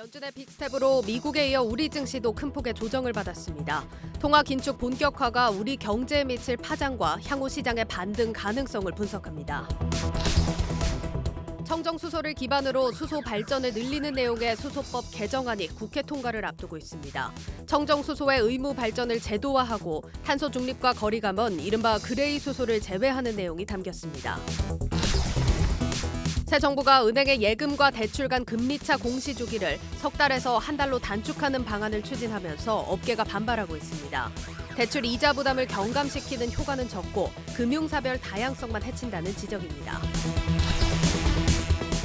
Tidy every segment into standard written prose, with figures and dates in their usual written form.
연준의 빅스텝으로 미국에 이어 우리 증시도 큰 폭의 조정을 받았습니다. 통화 긴축 본격화가 우리 경제에 미칠 파장과 향후 시장의 반등 가능성을 분석합니다. 청정수소를 기반으로 수소 발전을 늘리는 내용의 수소법 개정안이 국회 통과를 앞두고 있습니다. 청정수소의 의무 발전을 제도화하고 탄소 중립과 거리가 먼 이른바 그레이 수소를 제외하는 내용이 담겼습니다. 새 정부가 은행의 예금과 대출 간 금리차 공시 주기를 석 달에서 한 달로 단축하는 방안을 추진하면서 업계가 반발하고 있습니다. 대출 이자 부담을 경감시키는 효과는 적고 금융사별 다양성만 해친다는 지적입니다.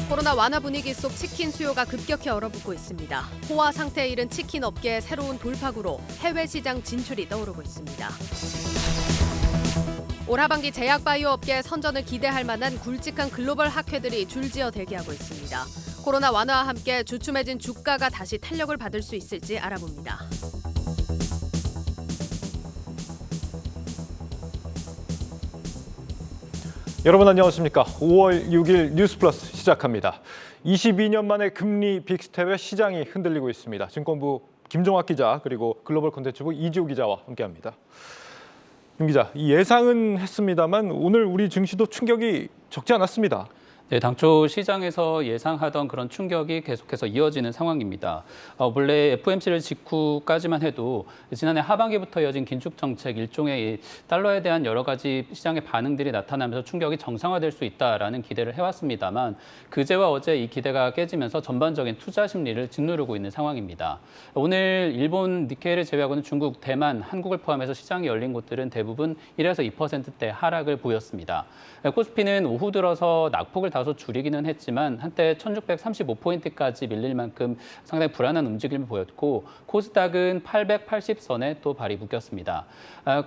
코로나 완화 분위기 속 치킨 수요가 급격히 얼어붙고 있습니다. 포화 상태에 이른 치킨 업계의 새로운 돌파구로 해외 시장 진출이 떠오르고 있습니다. 올 하반기 제약 바이오 업계의 선전을 기대할 만한 굵직한 글로벌 학회들이 줄지어 대기하고 있습니다. 코로나 완화와 함께 주춤해진 주가가 다시 탄력을 받을 수 있을지 알아봅니다. 여러분 안녕하십니까. 5월 6일 뉴스플러스 시작합니다. 22년 만에 금리 빅스텝에 시장이 흔들리고 있습니다. 증권부 김종학 기자 그리고 글로벌 콘텐츠부 이지호 기자와 함께합니다. 김 기자, 예상은 했습니다만 오늘 우리 증시도 충격이 적지 않았습니다. 네, 당초 시장에서 예상하던 그런 충격이 계속해서 이어지는 상황입니다. 원래 FOMC를 직후까지만 해도 지난해 하반기부터 이어진 긴축 정책 일종의 달러에 대한 여러 가지 시장의 반응들이 나타나면서 충격이 정상화될 수 있다라는 기대를 해왔습니다만 그제와 어제 이 기대가 깨지면서 전반적인 투자 심리를 짓누르고 있는 상황입니다. 오늘 일본 니케이를 제외하고는 중국, 대만, 한국을 포함해서 시장이 열린 곳들은 대부분 1에서 2%대 하락을 보였습니다. 코스피는 오후 들어서 낙폭을 다소 줄이기는 했지만 한때 1635포인트까지 밀릴 만큼 상당히 불안한 움직임을 보였고 코스닥은 880선에 또 발이 묶였습니다.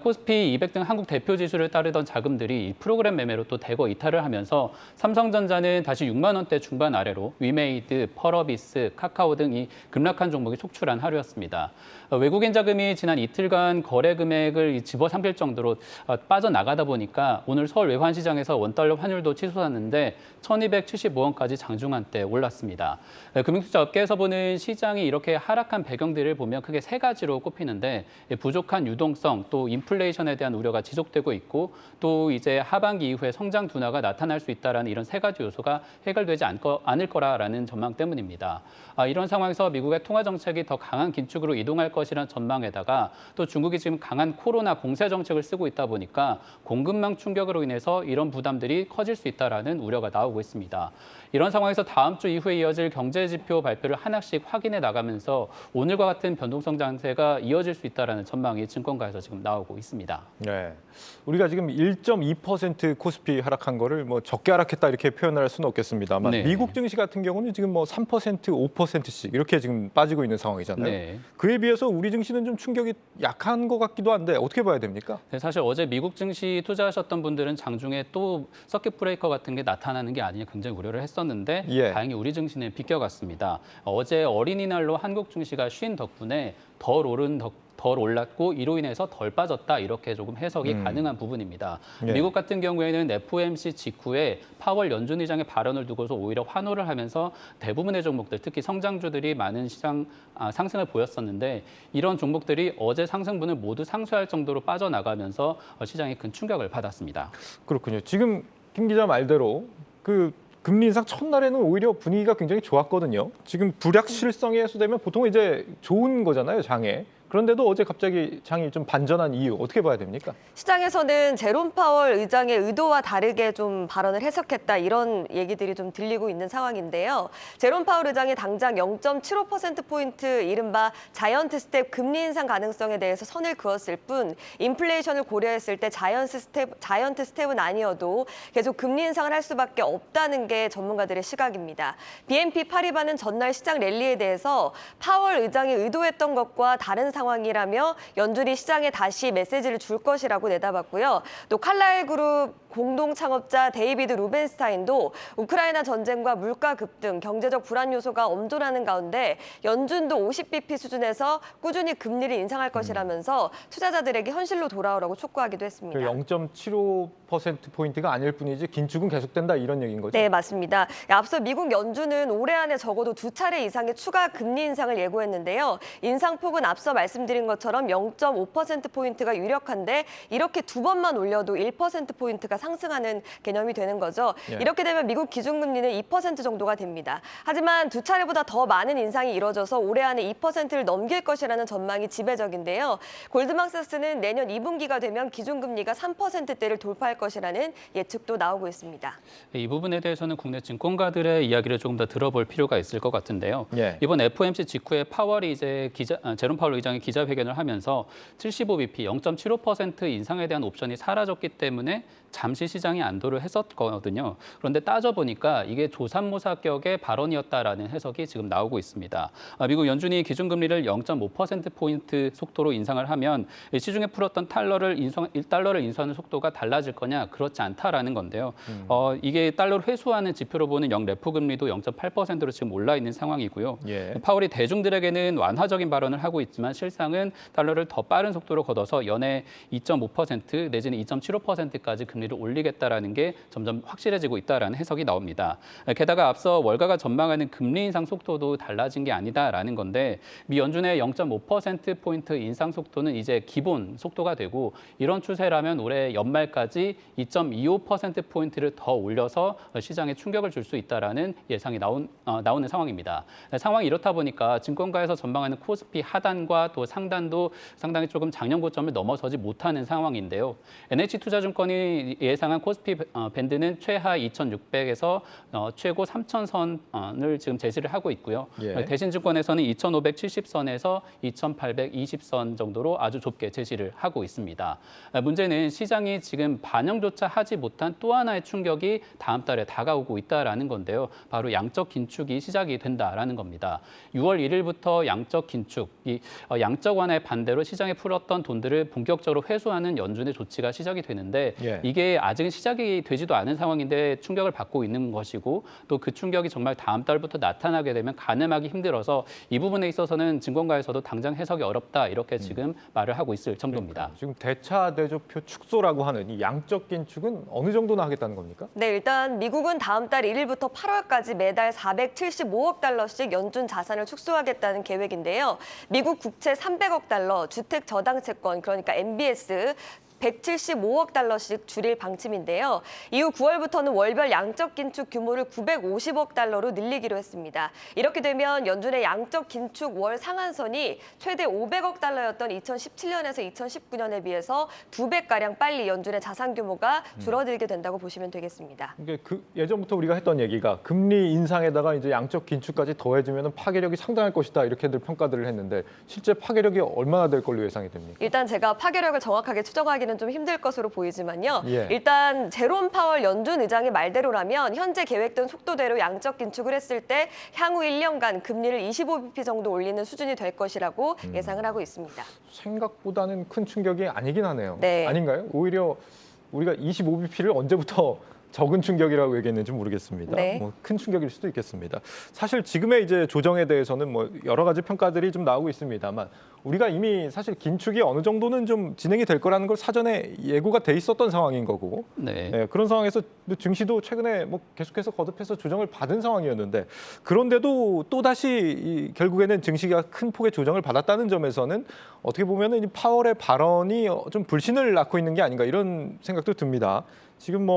코스피 200 등 한국 대표 지수를 따르던 자금들이 프로그램 매매로 또 대거 이탈을 하면서 삼성전자는 다시 6만 원대 중반 아래로 위메이드, 펄어비스, 카카오 등 이 급락한 종목이 속출한 하루였습니다. 외국인 자금이 지난 이틀간 거래 금액을 집어삼킬 정도로 빠져나가다 보니까 오늘 서울 외환시장에서 원달러 환율도 치솟았는데 1275원까지 장중한 때 올랐습니다. 금융투자 업계에서 보는 시장이 이렇게 하락한 배경들을 보면 크게 세 가지로 꼽히는데 부족한 유동성, 또 인플레이션에 대한 우려가 지속되고 있고 또 이제 하반기 이후에 성장 둔화가 나타날 수 있다는 이런 세 가지 요소가 해결되지 않을 거라는 전망 때문입니다. 이런 상황에서 미국의 통화 정책이 더 강한 긴축으로 이동할 것이라는 전망에다가 또 중국이 지금 강한 코로나 공세 정책을 쓰고 있다 보니까 공급망 충격으로 인해서 이런 부담들이 커질 수 있다라는 우려가 나오고 있습니다. 이런 상황에서 다음 주 이후에 이어질 경제 지표 발표를 하나씩 확인해 나가면서 오늘과 같은 변동성 장세가 이어질 수 있다라는 전망이 증권가에서 지금 나오고 있습니다. 네, 우리가 지금 1.2% 코스피 하락한 거를 뭐 적게 하락했다 이렇게 표현할 수는 없겠습니다만 네. 미국 증시 같은 경우는 지금 뭐 3%, 5%씩 이렇게 지금 빠지고 있는 상황이잖아요. 네. 그에 비해서 우리 증시는 좀 충격이 약한 것 같기도 한데 어떻게 봐야 됩니까? 네, 사실 어제 미국 증시 투자하셨던 분들은 장중에 또 서킷 브레이커 같은 게 나타나는 게 아니냐 굉장히 우려를 했었는데 예. 다행히 우리 증시는 비껴갔습니다. 어제 어린이날로 한국 증시가 쉰 덕분에 덜 올랐고 이로 인해서 덜 빠졌다 이렇게 조금 해석이 가능한 부분입니다. 예. 미국 같은 경우에는 FOMC 직후에 파월 연준 의장의 발언을 두고서 오히려 환호를 하면서 대부분의 종목들 특히 성장주들이 많은 시장 상승을 보였었는데 이런 종목들이 어제 상승분을 모두 상쇄할 정도로 빠져나가면서 시장이 큰 충격을 받았습니다. 그렇군요. 지금 김 기자 말대로 그 금리 인상 첫날에는 오히려 분위기가 굉장히 좋았거든요. 지금 불확실성이 해소되면 보통 이제 좋은 거잖아요, 장에. 그런데도 어제 갑자기 장이 좀 반전한 이유 어떻게 봐야 됩니까? 시장에서는 제롬 파월 의장의 의도와 다르게 좀 발언을 해석했다 이런 얘기들이 좀 들리고 있는 상황인데요. 제롬 파월 의장이 당장 0.75%포인트 이른바 자이언트 스텝 금리 인상 가능성에 대해서 선을 그었을 뿐 인플레이션을 고려했을 때 자이언트 스텝은 아니어도 계속 금리 인상을 할 수밖에 없다는 게 전문가들의 시각입니다. BNP 파리바는 전날 시장 랠리에 대해서 파월 의장이 의도했던 것과 다른 상황이라며 연준이 시장에 다시 메시지를 줄 것이라고 내다봤고요. 또 칼라일 그룹 공동 창업자 데이비드 루벤스타인도 우크라이나 전쟁과 물가 급등, 경제적 불안 요소가 엄존하는 가운데 연준도 50bp 수준에서 꾸준히 금리를 인상할 것이라면서 투자자들에게 현실로 돌아오라고 촉구하기도 했습니다. 0.75%포인트가 아닐 뿐이지 긴축은 계속된다 이런 얘기인 거죠? 네, 맞습니다. 앞서 미국 연준은 올해 안에 적어도 2차례 이상의 추가 금리 인상을 예고했는데요. 인상폭은 앞서 말씀드린 것처럼 0.5%포인트가 유력한데 이렇게 두 번만 올려도 1%포인트가 상승하는 개념이 되는 거죠. 예. 이렇게 되면 미국 기준금리는 2% 정도가 됩니다. 하지만 두 차례보다 더 많은 인상이 이뤄져서 올해 안에 2%를 넘길 것이라는 전망이 지배적인데요. 골드만삭스는 내년 2분기가 되면 기준금리가 3%대를 돌파할 것이라는 예측도 나오고 있습니다. 이 부분에 대해서는 국내 증권가들의 이야기를 조금 더 들어볼 필요가 있을 것 같은데요. 예. 이번 FOMC 직후에 파월이 이제 제롬 파월 의장이 기자회견을 하면서 75bp 0.75% 인상에 대한 옵션이 사라졌기 때문에 잠시 시장이 안도를 했었거든요. 그런데 따져보니까 이게 조삼모사격의 발언이었다라는 해석이 지금 나오고 있습니다. 미국 연준이 기준금리를 0.5%포인트 속도로 인상을 하면 시중에 풀었던 달러를 인수하는 속도가 달라질 거냐? 그렇지 않다라는 건데요. 이게 달러를 회수하는 지표로 보는 영레포 금리도 0.8%로 지금 올라 있는 상황이고요. 예. 파월이 대중들에게는 완화적인 발언을 하고 있지만 실상은 달러를 더 빠른 속도로 걷어서 연에 2.5% 내지는 2.75%까지 금리를 올리겠다라는 게 점점 확실해지고 있다라는 해석이 나옵니다. 게다가 앞서 월가가 전망하는 금리 인상 속도도 달라진 게 아니다라는 건데 미 연준의 0.5%포인트 인상 속도는 이제 기본 속도가 되고 이런 추세라면 올해 연말까지 2.25%포인트를 더 올려서 시장에 충격을 줄 수 있다라는 예상이 나오는 상황입니다. 상황이 이렇다 보니까 증권가에서 전망하는 코스피 하단과 또 상단도 상당히 조금 작년 고점을 넘어서지 못하는 상황인데요. NH투자증권이 예상한 코스피 밴드는 최하 2,600에서 최고 3,000선을 지금 제시를 하고 있고요. 예. 대신증권에서는 2,570선에서 2,820선 정도로 아주 좁게 제시를 하고 있습니다. 문제는 시장이 지금 반영조차 하지 못한 또 하나의 충격이 다음 달에 다가오고 있다라는 건데요. 바로 양적 긴축이 시작이 된다라는 겁니다. 6월 1일부터 양적 긴축, 양적 완화의 반대로 시장에 풀었던 돈들을 본격적으로 회수하는 연준의 조치가 시작이 되는데 예. 이게 아직은 시작이 되지도 않은 상황인데 충격을 받고 있는 것이고 또 그 충격이 정말 다음 달부터 나타나게 되면 가늠하기 힘들어서 이 부분에 있어서는 증권가에서도 당장 해석이 어렵다 이렇게 지금 말을 하고 있을 정도입니다. 지금 대차 대조표 축소라고 하는 이 양적 긴축은 어느 정도나 하겠다는 겁니까? 네, 일단 미국은 다음 달 1일부터 8월까지 매달 475억 달러씩 연준 자산을 축소하겠다는 계획인데요. 미국 국채 300억 달러, 주택 저당 채권 그러니까 MBS 175억 달러씩 줄일 방침인데요. 이후 9월부터는 월별 양적 긴축 규모를 950억 달러로 늘리기로 했습니다. 이렇게 되면 연준의 양적 긴축 월 상한선이 최대 500억 달러였던 2017년에서 2019년에 비해서 2배가량 빨리 연준의 자산 규모가 줄어들게 된다고 보시면 되겠습니다. 이게 예전부터 우리가 했던 얘기가 금리 인상에다가 이제 양적 긴축까지 더해지면 파괴력이 상당할 것이다 이렇게들 평가들을 했는데 실제 파괴력이 얼마나 될 걸로 예상이 됩니까? 일단 제가 파괴력을 정확하게 추정하기는 좀 힘들 것으로 보이지만요. 예. 일단 제롬 파월 연준 의장의 말대로라면 현재 계획된 속도대로 양적 긴축을 했을 때 향후 1년간 금리를 25bp 정도 올리는 수준이 될 것이라고 예상을 하고 있습니다. 생각보다는 큰 충격이 아니긴 하네요. 네. 아닌가요? 오히려 우리가 25bp를 언제부터 적은 충격이라고 얘기했는지 모르겠습니다. 네. 큰 충격일 수도 있겠습니다. 사실 지금의 이제 조정에 대해서는 여러 가지 평가들이 좀 나오고 있습니다만 우리가 이미 사실 긴축이 어느 정도는 좀 진행이 될 거라는 걸 사전에 예고가 돼 있었던 상황인 거고 네. 그런 상황에서 증시도 최근에 계속해서 거듭해서 조정을 받은 상황이었는데 그런데도 또 다시 결국에는 증시가 큰 폭의 조정을 받았다는 점에서는 어떻게 보면은 이 파월의 발언이 좀 불신을 낳고 있는 게 아닌가 이런 생각도 듭니다. 지금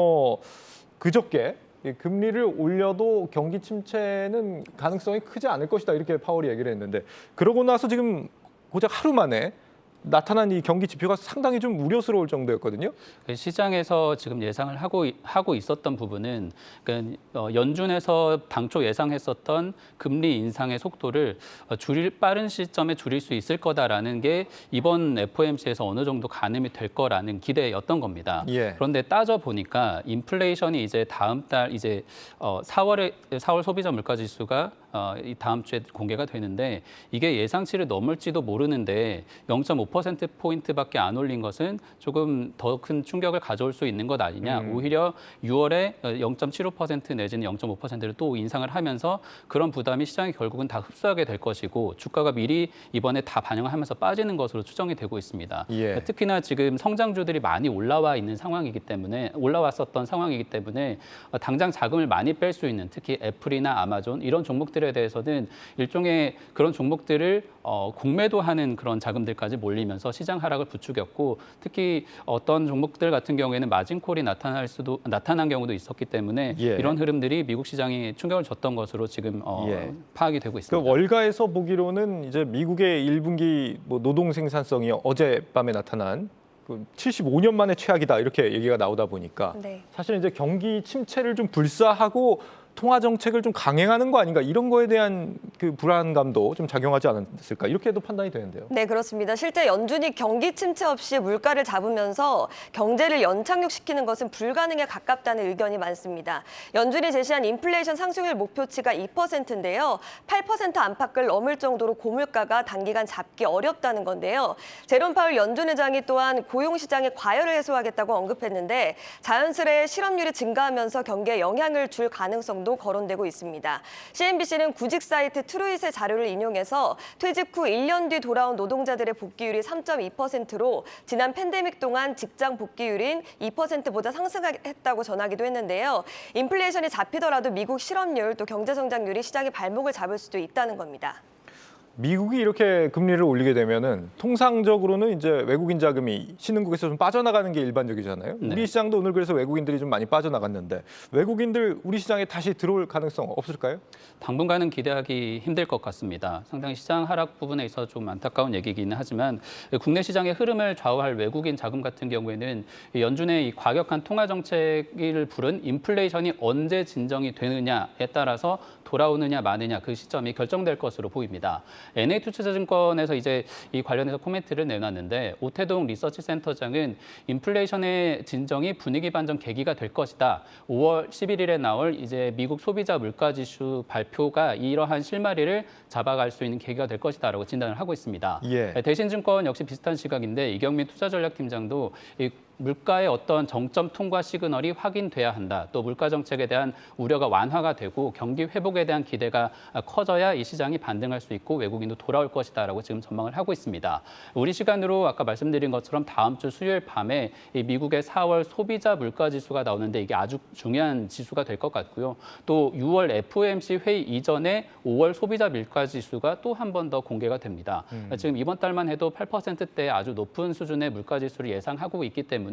그저께 금리를 올려도 경기 침체는 가능성이 크지 않을 것이다 이렇게 파월이 얘기를 했는데 그러고 나서 지금 고작 하루 만에 나타난 이 경기 지표가 상당히 좀 우려스러울 정도였거든요. 시장에서 지금 예상을 하고 있었던 부분은 연준에서 당초 예상했었던 금리 인상의 속도를 빠른 시점에 줄일 수 있을 거다라는 게 이번 FOMC에서 어느 정도 가늠이 될 거라는 기대였던 겁니다. 예. 그런데 따져 보니까 인플레이션이 이제 다음 달 이제 4월 소비자 물가 지수가 이 다음 주에 공개가 되는데 이게 예상치를 넘을지도 모르는데 0.5%포인트밖에 안 올린 것은 조금 더 큰 충격을 가져올 수 있는 것 아니냐. 오히려 6월에 0.75% 내지는 0.5%를 또 인상을 하면서 그런 부담이 시장이 결국은 다 흡수하게 될 것이고 주가가 미리 이번에 다 반영을 하면서 빠지는 것으로 추정이 되고 있습니다. 예. 특히나 지금 성장주들이 많이 올라왔었던 상황이기 때문에 당장 자금을 많이 뺄 수 있는 특히 애플이나 아마존 이런 종목들에 대해서는 일종의 그런 종목들을 공매도하는 그런 자금들까지 몰리면서 시장 하락을 부추겼고 특히 어떤 종목들 같은 경우에는 마진콜이 나타난 경우도 있었기 때문에 예. 이런 흐름들이 미국 시장이 충격을 줬던 것으로 지금 예. 파악이 되고 있습니다. 그 월가에서 보기로는 이제 미국의 1분기 노동 생산성이 어젯밤에 나타난 75년 만에 최악이다 이렇게 얘기가 나오다 보니까 네. 사실 이제 경기 침체를 좀 불사하고 통화 정책을 좀 강행하는 거 아닌가 이런 거에 대한 그 불안감도 좀 작용하지 않았을까 이렇게도 판단이 되는데요. 네, 그렇습니다. 실제 연준이 경기 침체 없이 물가를 잡으면서 경제를 연착륙시키는 것은 불가능에 가깝다는 의견이 많습니다. 연준이 제시한 인플레이션 상승률 목표치가 2%인데요. 8% 안팎을 넘을 정도로 고물가가 단기간 잡기 어렵다는 건데요. 제롬 파월 연준 의장이 또한 고용시장의 과열을 해소하겠다고 언급했는데 자연스레 실업률이 증가하면서 경기에 영향을 줄 가능성도 거론되고 있습니다. CNBC는 구직 사이트 트루잇의 자료를 인용해서 퇴직 후 1년 뒤 돌아온 노동자들의 복귀율이 3.2%로 지난 팬데믹 동안 직장 복귀율인 2%보다 상승했다고 전하기도 했는데요. 인플레이션이 잡히더라도 미국 실업률 또 경제 성장률이 시장의 발목을 잡을 수도 있다는 겁니다. 미국이 이렇게 금리를 올리게 되면은 통상적으로는 이제 외국인 자금이 신흥국에서 좀 빠져나가는 게 일반적이잖아요. 네. 우리 시장도 오늘 그래서 외국인들이 좀 많이 빠져나갔는데 외국인들 우리 시장에 다시 들어올 가능성 없을까요? 당분간은 기대하기 힘들 것 같습니다. 상당히 시장 하락 부분에 있어서 좀 안타까운 얘기이기는 하지만 국내 시장의 흐름을 좌우할 외국인 자금 같은 경우에는 연준의 이 과격한 통화 정책을 부른 인플레이션이 언제 진정이 되느냐에 따라서 돌아오느냐 마느냐 그 시점이 결정될 것으로 보입니다. NA투자증권에서 이제 이 관련해서 코멘트를 내놨는데 오태동 리서치 센터장은 인플레이션의 진정이 분위기 반전 계기가 될 것이다. 5월 11일에 나올 이제 미국 소비자 물가지수 발표가 이러한 실마리를 잡아갈 수 있는 계기가 될 것이다라고 진단을 하고 있습니다. 예. 대신증권 역시 비슷한 시각인데 이경민 투자전략팀장도 이 물가의 어떤 정점 통과 시그널이 확인돼야 한다. 또 물가 정책에 대한 우려가 완화가 되고 경기 회복에 대한 기대가 커져야 이 시장이 반등할 수 있고 외국인도 돌아올 것이다라고 지금 전망을 하고 있습니다. 우리 시간으로 아까 말씀드린 것처럼 다음 주 수요일 밤에 이 미국의 4월 소비자 물가 지수가 나오는데 이게 아주 중요한 지수가 될 것 같고요. 또 6월 FOMC 회의 이전에 5월 소비자 물가 지수가 또 한 번 더 공개가 됩니다. 지금 이번 달만 해도 8%대 아주 높은 수준의 물가 지수를 예상하고 있기 때문에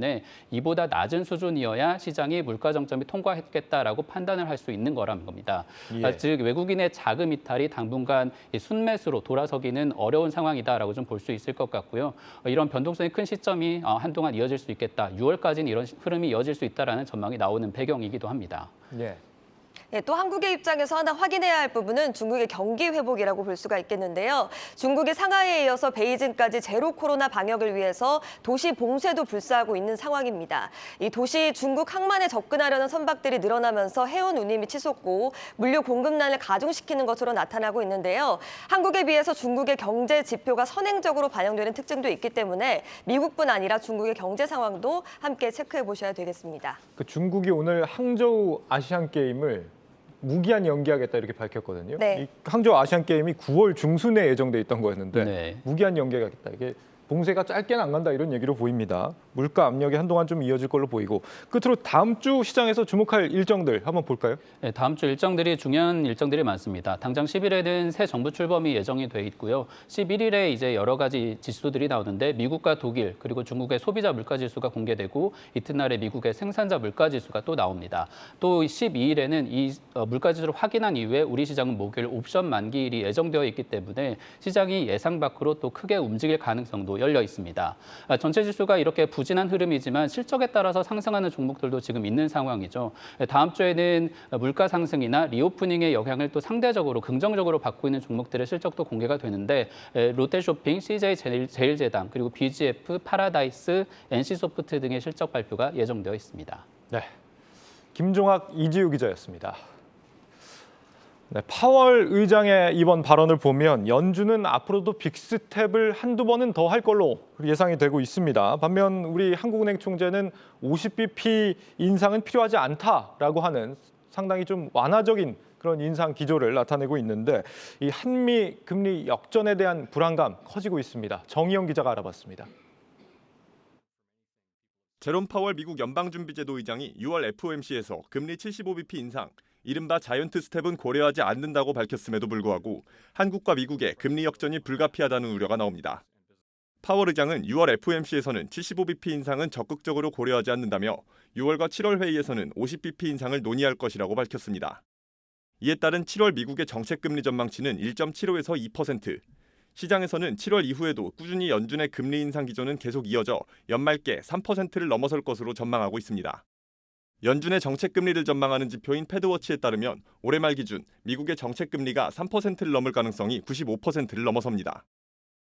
이보다 낮은 수준이어야 시장이 물가 정점이 통과했겠다라고 판단을 할 수 있는 거라는 겁니다. 예. 즉 외국인의 자금 이탈이 당분간 순매수로 돌아서기는 어려운 상황이다라고 좀 볼 수 있을 것 같고요. 이런 변동성이 큰 시점이 한동안 이어질 수 있겠다. 6월까지는 이런 흐름이 이어질 수 있다라는 전망이 나오는 배경이기도 합니다. 예. 네, 또 한국의 입장에서 하나 확인해야 할 부분은 중국의 경기 회복이라고 볼 수가 있겠는데요. 중국이 상하이에 이어서 베이징까지 제로 코로나 방역을 위해서 도시 봉쇄도 불사하고 있는 상황입니다. 이 도시 중국 항만에 접근하려는 선박들이 늘어나면서 해운 운임이 치솟고 물류 공급난을 가중시키는 것으로 나타나고 있는데요. 한국에 비해서 중국의 경제 지표가 선행적으로 반영되는 특징도 있기 때문에 미국뿐 아니라 중국의 경제 상황도 함께 체크해 보셔야 되겠습니다. 그 중국이 오늘 항저우 아시안 게임을 무기한 연기하겠다 이렇게 밝혔거든요. 네. 이 항저우 아시안 게임이 9월 중순에 예정돼 있던 거였는데 네. 무기한 연기하겠다. 이게 봉쇄가 짧게는 안 간다 이런 얘기로 보입니다. 물가 압력이 한동안 좀 이어질 걸로 보이고 끝으로 다음 주 시장에서 주목할 일정들 한번 볼까요? 네, 다음 주 일정들이 중요한 일정들이 많습니다. 당장 10일에는 새 정부 출범이 예정이 돼 있고요. 11일에 이제 여러 가지 지수들이 나오는데 미국과 독일 그리고 중국의 소비자 물가 지수가 공개되고 이튿날에 미국의 생산자 물가 지수가 또 나옵니다. 또 12일에는 이 물가 지수를 확인한 이후에 우리 시장은 목요일 옵션 만기일이 예정되어 있기 때문에 시장이 예상 밖으로 또 크게 움직일 가능성도 열려 있습니다. 전체 지수가 이렇게 부진한 흐름이지만 실적에 따라서 상승하는 종목들도 지금 있는 상황이죠. 다음 주에는 물가 상승이나 리오프닝의 영향을 또 상대적으로 긍정적으로 받고 있는 종목들의 실적도 공개가 되는데 롯데쇼핑, CJ 제일제당, 그리고 BGF, 파라다이스, NC소프트 등의 실적 발표가 예정되어 있습니다. 네, 김종학, 이지우 기자였습니다. 네, 파월 의장의 이번 발언을 보면 연준은 앞으로도 빅스텝을 한두 번은 더 할 걸로 예상이 되고 있습니다. 반면 우리 한국은행 총재는 50bp 인상은 필요하지 않다라고 하는 상당히 좀 완화적인 그런 인상 기조를 나타내고 있는데 이 한미 금리 역전에 대한 불안감 커지고 있습니다. 정희영 기자가 알아봤습니다. 제롬 파월 미국 연방준비제도 의장이 6월 FOMC에서 금리 75bp 인상, 이른바 자이언트 스텝은 고려하지 않는다고 밝혔음에도 불구하고 한국과 미국의 금리 역전이 불가피하다는 우려가 나옵니다. 파월 의장은 6월 FOMC에서는 75bp 인상은 적극적으로 고려하지 않는다며 6월과 7월 회의에서는 50bp 인상을 논의할 것이라고 밝혔습니다. 이에 따른 7월 미국의 정책금리 전망치는 1.75에서 2%, 시장에서는 7월 이후에도 꾸준히 연준의 금리 인상 기조는 계속 이어져 연말께 3%를 넘어설 것으로 전망하고 있습니다. 연준의 정책금리를 전망하는 지표인 패드워치에 따르면 올해 말 기준 미국의 정책금리가 3%를 넘을 가능성이 95%를 넘어섭니다.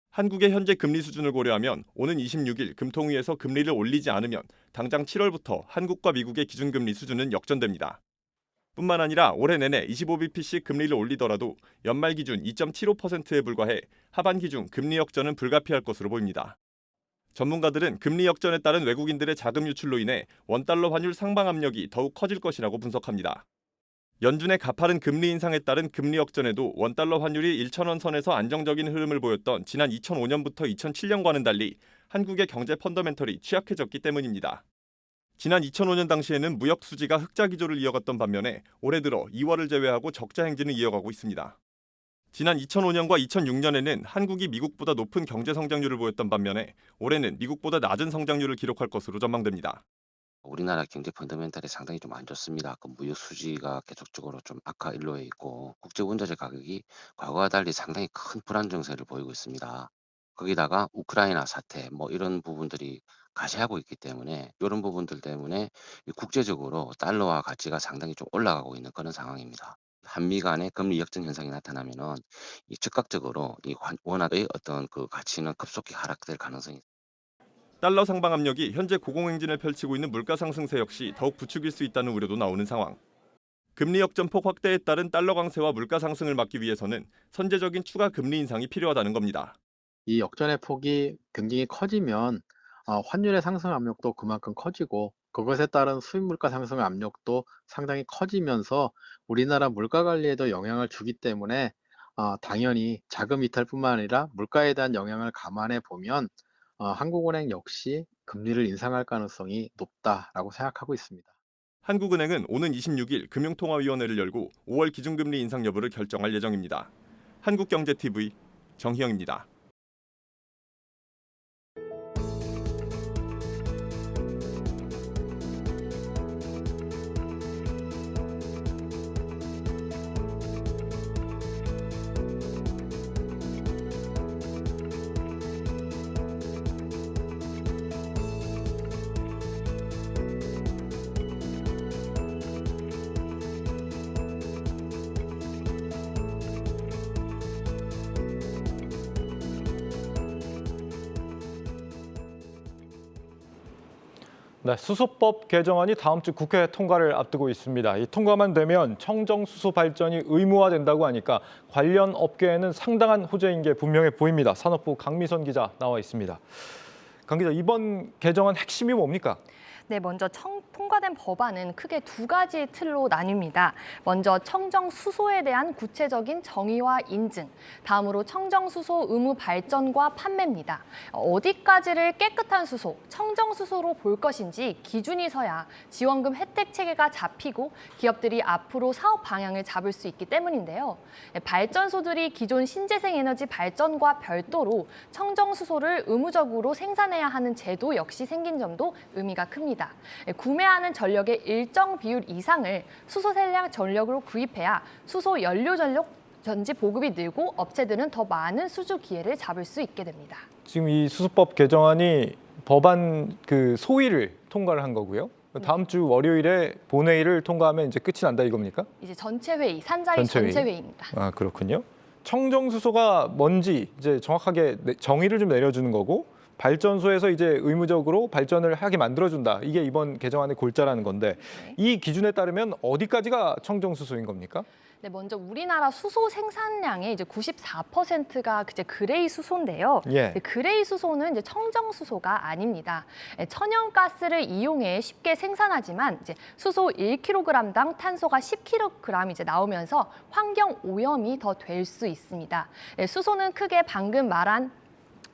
한국의 현재 금리 수준을 고려하면 오는 26일 금통위에서 금리를 올리지 않으면 당장 7월부터 한국과 미국의 기준금리 수준은 역전됩니다. 뿐만 아니라 올해 내내 25bp씩 금리를 올리더라도 연말 기준 2.75%에 불과해 하반기 중 금리 역전은 불가피할 것으로 보입니다. 전문가들은 금리 역전에 따른 외국인들의 자금 유출로 인해 원달러 환율 상방 압력이 더욱 커질 것이라고 분석합니다. 연준의 가파른 금리 인상에 따른 금리 역전에도 원달러 환율이 1,000원 선에서 안정적인 흐름을 보였던 지난 2005년부터 2007년과는 달리 한국의 경제 펀더멘털이 취약해졌기 때문입니다. 지난 2005년 당시에는 무역 수지가 흑자 기조를 이어갔던 반면에 올해 들어 2월을 제외하고 적자 행진을 이어가고 있습니다. 지난 2005년과 2006년에는 한국이 미국보다 높은 경제 성장률을 보였던 반면에 올해는 미국보다 낮은 성장률을 기록할 것으로 전망됩니다. 우리나라 경제 펀더멘탈이 상당히 좀 안 좋습니다. 그 무역 수지가 계속적으로 좀 악화 일로에 있고 국제 원자재 가격이 과거와 달리 상당히 큰 불안 정세를 보이고 있습니다. 거기다가 우크라이나 사태 이런 부분들이 가시하고 있기 때문에 이런 부분들 때문에 국제적으로 달러와 가치가 상당히 좀 올라가고 있는 그런 상황입니다. 한미 간의 금리 역전 현상이 나타나면은 즉각적으로 이 원화의 어떤 그 가치는 급속히 하락될 가능성이. 달러 상방 압력이 현재 고공행진을 펼치고 있는 물가 상승세 역시 더욱 부추길 수 있다는 우려도 나오는 상황. 금리 역전폭 확대에 따른 달러 강세와 물가 상승을 막기 위해서는 선제적인 추가 금리 인상이 필요하다는 겁니다. 이 역전의 폭이 굉장히 커지면 환율의 상승 압력도 그만큼 커지고 그것에 따른 수입 물가 상승 압력도 상당히 커지면서 우리나라 물가 관리에도 영향을 주기 때문에 당연히 자금 이탈뿐만 아니라 물가에 대한 영향을 감안해 보면 한국은행 역시 금리를 인상할 가능성이 높다라고 생각하고 있습니다. 한국은행은 오는 26일 금융통화위원회를 열고 5월 기준금리 인상 여부를 결정할 예정입니다. 한국경제TV 정희영입니다. 네, 수소법 개정안이 다음 주 국회 통과를 앞두고 있습니다. 이 통과만 되면 청정수소 발전이 의무화된다고 하니까 관련 업계에는 상당한 호재인 게 분명해 보입니다. 산업부 강미선 기자 나와 있습니다. 강 기자, 이번 개정안 핵심이 뭡니까? 네, 먼저 통과된 법안은 크게 두 가지 틀로 나뉩니다. 먼저 청정수소에 대한 구체적인 정의와 인증, 다음으로 청정수소 의무 발전과 판매입니다. 어디까지를 깨끗한 수소, 청정수소로 볼 것인지 기준이 서야 지원금 혜택 체계가 잡히고 기업들이 앞으로 사업 방향을 잡을 수 있기 때문인데요. 발전소들이 기존 신재생 에너지 발전과 별도로 청정수소를 의무적으로 생산해야 하는 제도 역시 생긴 점도 의미가 큽니다. 구매하는 전력의 일정 비율 이상을 수소 생량 전력으로 구입해야 수소 연료 전지 보급이 늘고 업체들은 더 많은 수주 기회를 잡을 수 있게 됩니다. 지금 이 수소법 개정안이 법안 소위를 통과를 한 거고요. 다음 주 월요일에 본회의를 통과하면 이제 끝이 난다 이겁니까? 이제 전체 회의, 산자위 전체 회의입니다. 아, 그렇군요. 청정수소가 뭔지 이제 정확하게 정의를 좀 내려주는 거고, 발전소에서 이제 의무적으로 발전을 하게 만들어준다. 이게 이번 개정안의 골자라는 건데, 이 기준에 따르면 어디까지가 청정수소인 겁니까? 네, 먼저 우리나라 수소 생산량의 이제 94%가 이제 그레이 수소인데요. 예. 그레이 수소는 이제 청정 수소가 아닙니다. 천연가스를 이용해 쉽게 생산하지만 이제 수소 1kg당 탄소가 10kg 이제 나오면서 환경 오염이 더 될 수 있습니다. 수소는 크게 방금 말한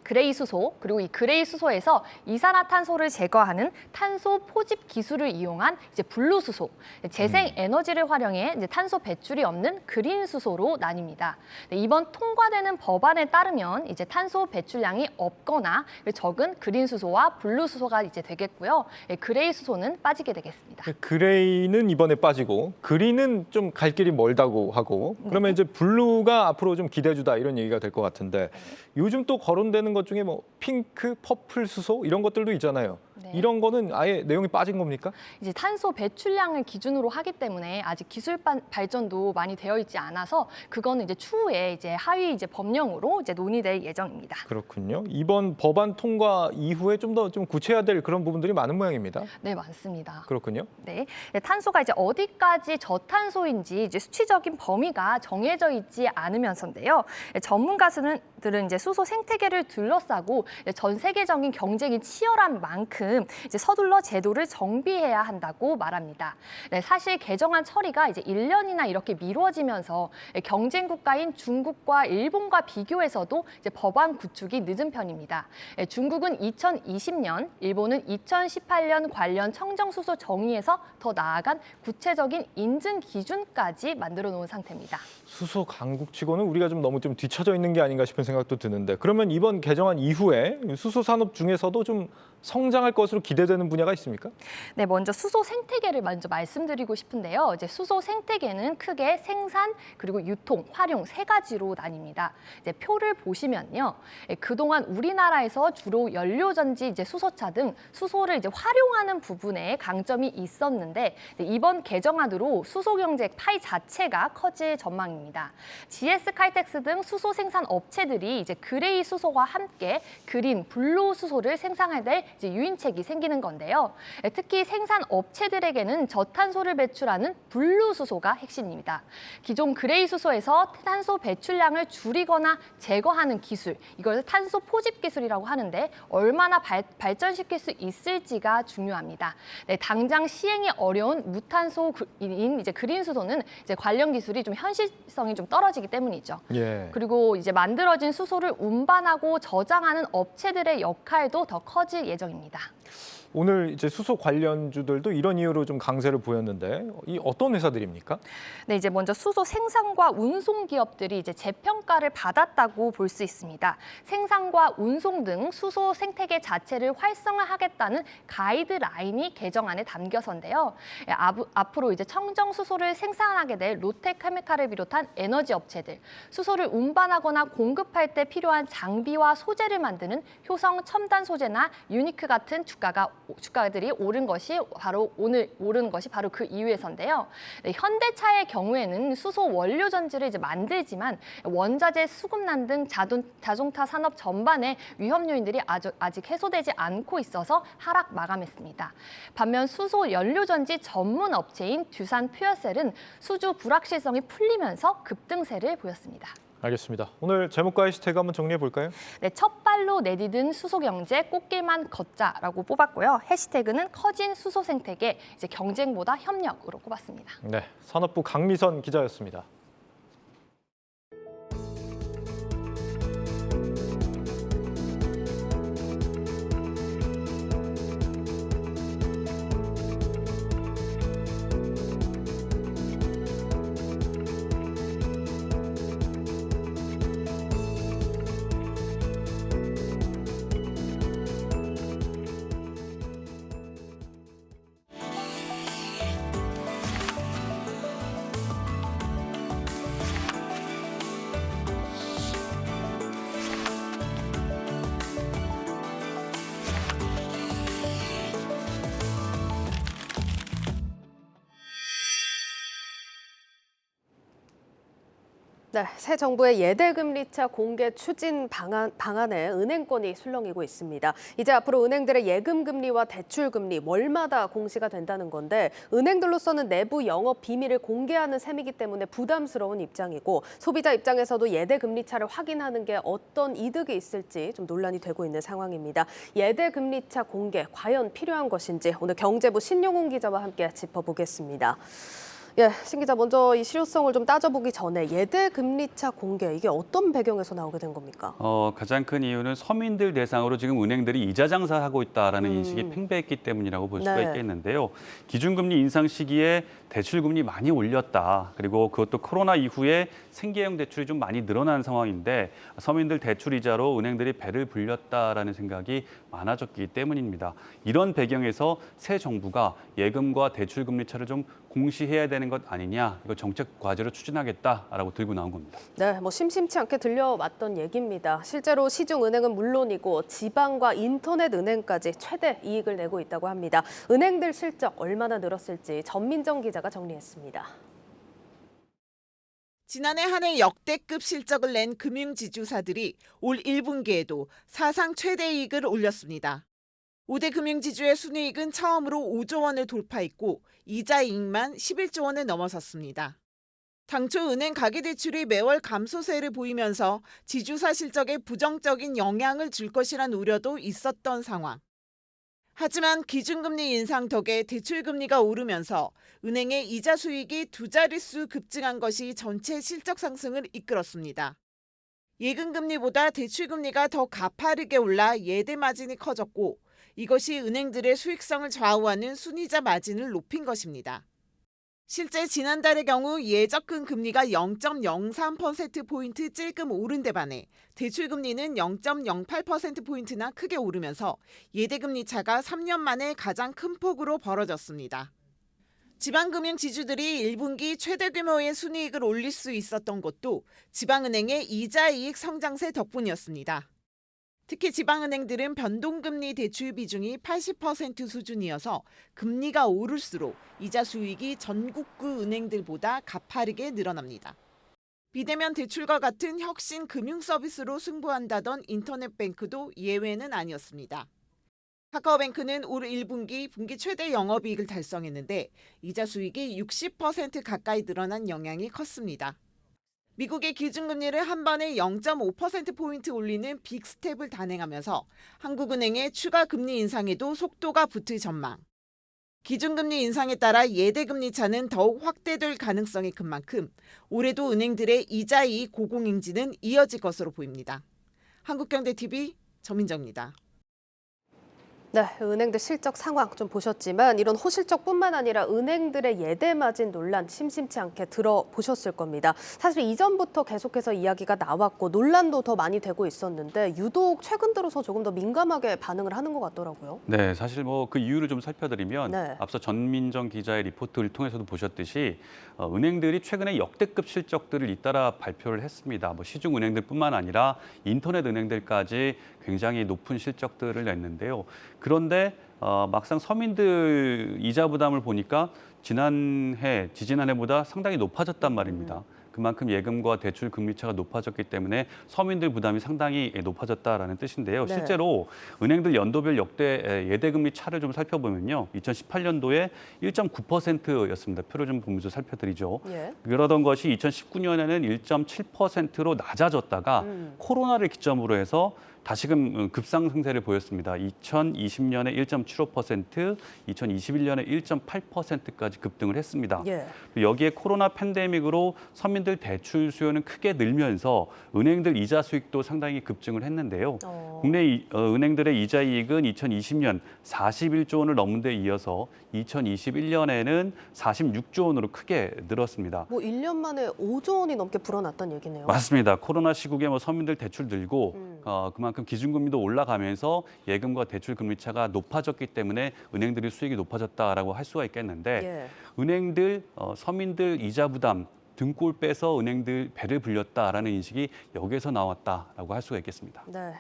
그레이 수소, 그리고 이 그레이 수소에서 이산화탄소를 제거하는 탄소 포집 기술을 이용한 이제 블루 수소, 재생 에너지를 활용해 이제 탄소 배출이 없는 그린 수소로 나뉩니다. 이번 통과되는 법안에 따르면 이제 탄소 배출량이 없거나 적은 그린 수소와 블루 수소가 이제 되겠고요. 그레이 수소는 빠지게 되겠습니다. 그레이는 이번에 빠지고 그린은 좀 갈 길이 멀다고 하고 그러면 이제 블루가 앞으로 좀 기대주다 이런 얘기가 될 것 같은데 요즘 또 거론되는 것 중에 뭐 핑크, 퍼플 수소 이런 것들도 있잖아요. 네. 이런 거는 아예 내용이 빠진 겁니까? 이제 탄소 배출량을 기준으로 하기 때문에 아직 기술 발전도 많이 되어 있지 않아서 그거는 이제 추후에 이제 하위 이제 법령으로 이제 논의될 예정입니다. 그렇군요. 이번 법안 통과 이후에 좀 더 좀 구체화될 그런 부분들이 많은 모양입니다. 네, 많습니다. 그렇군요. 네, 탄소가 이제 어디까지 저탄소인지 이제 수치적인 범위가 정해져 있지 않으면서인데요. 전문가들은 이제 수소 생태계를 둘러싸고 전 세계적인 경쟁이 치열한 만큼 이제 서둘러 제도를 정비해야 한다고 말합니다. 네, 사실 개정안 처리가 이제 1년이나 이렇게 미뤄지면서 경쟁 국가인 중국과 일본과 비교해서도 이제 법안 구축이 늦은 편입니다. 중국은 2020년, 일본은 2018년 관련 청정수소 정의에서 더 나아간 구체적인 인증 기준까지 만들어 놓은 상태입니다. 수소 강국치고는 우리가 좀 너무 좀 뒤처져 있는 게 아닌가 싶은 생각도 드는데 그러면 이번 개정안 이후에 수소 산업 중에서도 좀 성장할 것으로 기대되는 분야가 있습니까? 네, 먼저 수소 생태계를 먼저 말씀드리고 싶은데요. 이제 수소 생태계는 크게 생산 그리고 유통, 활용 세 가지로 나뉩니다. 이제 표를 보시면요, 그동안 우리나라에서 주로 연료전지, 이제 수소차 등 수소를 이제 활용하는 부분에 강점이 있었는데 이번 개정안으로 수소 경제 파이 자체가 커질 전망입니다. GS 칼텍스 등 수소 생산 업체들이 이제 그레이 수소와 함께 그린, 블루 수소를 생산해야 될 이제 유인책이 생기는 건데요. 특히 생산 업체들에게는 저탄소를 배출하는 블루 수소가 핵심입니다. 기존 그레이 수소에서 탄소 배출량을 줄이거나 제거하는 기술, 이걸 탄소 포집 기술이라고 하는데 얼마나 발전시킬 수 있을지가 중요합니다. 네, 당장 시행이 어려운 무탄소인 이제 그린 수소는 이제 관련 기술이 좀 현실성이 좀 떨어지기 때문이죠. 예. 그리고 이제 만들어진 수소를 운반하고 저장하는 업체들의 역할도 더 커질 예정입니다. 오늘 이제 수소 관련주들도 이런 이유로 좀 강세를 보였는데 이 어떤 회사들입니까? 네, 이제 먼저 수소 생산과 운송 기업들이 이제 재평가를 받았다고 볼 수 있습니다. 생산과 운송 등 수소 생태계 자체를 활성화하겠다는 가이드라인이 개정안에 담겨서인데요. 앞으로 이제 청정 수소를 생산하게 될 롯데케미칼을 비롯한 에너지 업체들, 수소를 운반하거나 공급할 때 필요한 장비와 소재를 만드는 효성 첨단 소재나 유니크 같은 주가들이 오른 것이 바로 그 이유에서인데요. 네, 현대차의 경우에는 수소 원료 전지를 이제 만들지만 원자재 수급난 등 자동차 산업 전반의 위험 요인들이 아직 해소되지 않고 있어서 하락 마감했습니다. 반면 수소 연료 전지 전문 업체인 듀산 퓨어셀은 수주 불확실성이 풀리면서 급등세를 보였습니다. 알겠습니다. 오늘 제목과 해시태그 한번 정리해 볼까요? 네, 첫 발로 내디딘 수소 경제 꽃길만 걷자라고 뽑았고요. 해시태그는 커진 수소 생태계, 이제 경쟁보다 협력으로 꼽았습니다. 네, 산업부 강미선 기자였습니다. 네, 새 정부의 예대금리차 공개 추진 방안에 은행권이 술렁이고 있습니다. 이제 앞으로 은행들의 예금금리와 대출금리 월마다 공시가 된다는 건데 은행들로서는 내부 영업 비밀을 공개하는 셈이기 때문에 부담스러운 입장이고 소비자 입장에서도 예대금리차를 확인하는 게 어떤 이득이 있을지 좀 논란이 되고 있는 상황입니다. 예대금리차 공개 과연 필요한 것인지 오늘 경제부 신용훈 기자와 함께 짚어보겠습니다. 예, 신 기자 먼저 이 실효성을 좀 따져보기 전에 예대 금리차 공개 이게 어떤 배경에서 나오게 된 겁니까? 가장 큰 이유는 서민들 대상으로 지금 은행들이 이자 장사하고 있다라는 인식이 팽배했기 때문이라고 볼 수가 네. 있겠는데요. 기준금리 인상 시기에 대출금리 많이 올렸다. 그리고 그것도 코로나 이후에 생계형 대출이 좀 많이 늘어난 상황인데 서민들 대출 이자로 은행들이 배를 불렸다라는 생각이 많아졌기 때문입니다. 이런 배경에서 새 정부가 예금과 대출금리 차를 좀 공시해야 되는 것 아니냐, 이거 정책 과제로 추진하겠다라고 들고 나온 겁니다. 네, 뭐 심심치 않게 들려왔던 얘기입니다. 실제로 시중은행은 물론이고 지방과 인터넷 은행까지 최대 이익을 내고 있다고 합니다. 은행들 실적 얼마나 늘었을지 전민정 기자가 정리했습니다. 지난해 한 해 역대급 실적을 낸 금융지주사들이 올 1분기에도 사상 최대 이익을 올렸습니다. 5대 금융지주의 순이익은 처음으로 5조 원을 돌파했고 이자 이익만 11조 원을 넘어섰습니다. 당초 은행 가계대출이 매월 감소세를 보이면서 지주사 실적에 부정적인 영향을 줄 것이란 우려도 있었던 상황. 하지만 기준금리 인상 덕에 대출금리가 오르면서 은행의 이자 수익이 두 자릿수 급증한 것이 전체 실적 상승을 이끌었습니다. 예금금리보다 대출금리가 더 가파르게 올라 예대 마진이 커졌고 이것이 은행들의 수익성을 좌우하는 순이자 마진을 높인 것입니다. 실제 지난달의 경우 예적금 금리가 0.03%포인트 찔끔 오른 데 반해 대출금리는 0.08%포인트나 크게 오르면서 예대금리 차가 3년 만에 가장 큰 폭으로 벌어졌습니다. 지방금융지주들이 1분기 최대 규모의 순이익을 올릴 수 있었던 것도 지방은행의 이자 이익 성장세 덕분이었습니다. 특히 지방은행들은 변동금리 대출 비중이 80% 수준이어서 금리가 오를수록 이자 수익이 전국구 은행들보다 가파르게 늘어납니다. 비대면 대출과 같은 혁신 금융 서비스로 승부한다던 인터넷 뱅크도 예외는 아니었습니다. 카카오뱅크는 올 1분기 분기 최대 영업이익을 달성했는데 이자 수익이 60% 가까이 늘어난 영향이 컸습니다. 미국의 기준금리를 한 번에 0.5%포인트 올리는 빅스텝을 단행하면서 한국은행의 추가 금리 인상에도 속도가 붙을 전망. 기준금리 인상에 따라 예대금리 차는 더욱 확대될 가능성이 큰 만큼 올해도 은행들의 이자 이익 고공행진은 이어질 것으로 보입니다. 한국경제TV 전민정입니다. 네, 은행들 실적 상황 좀 보셨지만 이런 호실적뿐만 아니라 은행들의 예대 마진 논란 심심치 않게 들어보셨을 겁니다. 사실 이전부터 계속해서 이야기가 나왔고 논란도 더 많이 되고 있었는데 유독 최근 들어서 조금 더 민감하게 반응을 하는 것 같더라고요. 네, 사실 뭐 그 이유를 좀 살펴드리면 네. 앞서 전민정 기자의 리포트를 통해서도 보셨듯이 은행들이 최근에 역대급 실적들을 잇따라 발표를 했습니다. 뭐 시중 은행들뿐만 아니라 인터넷 은행들까지 굉장히 높은 실적들을 냈는데요. 그런데 막상 서민들 이자 부담을 보니까 지지난해보다 상당히 높아졌단 말입니다. 그만큼 예금과 대출 금리 차가 높아졌기 때문에 서민들 부담이 상당히 높아졌다라는 뜻인데요. 네. 실제로 은행들 연도별 역대 예대금리 차를 좀 살펴보면요. 2018년도에 1.9%였습니다. 표를 좀 보면서 살펴드리죠. 예. 그러던 것이 2019년에는 1.7%로 낮아졌다가 코로나를 기점으로 해서 다시금 급상승세를 보였습니다. 2020년에 1.75%, 2021년에 1.8%까지 급등을 했습니다. 예. 여기에 코로나 팬데믹으로 서민들 대출 수요는 크게 늘면서 은행들 이자 수익도 상당히 급증을 했는데요. 국내 은행들의 이자 이익은 2020년 41조 원을 넘은 데 이어서 2021년에는 46조 원으로 크게 늘었습니다. 뭐 1년 만에 5조 원이 넘게 불어났다는 얘기네요. 맞습니다. 코로나 시국에 뭐 서민들 대출 들고 그만큼 기준금리도 올라가면서 예금과 대출 금리 차가 높아졌기 때문에 은행들의 수익이 높아졌다라고 할 수가 있겠는데 예. 은행들 서민들 이자 부담 등골 빼서 은행들 배를 불렸다라는 인식이 여기에서 나왔다라고 할 수가 있겠습니다. 네.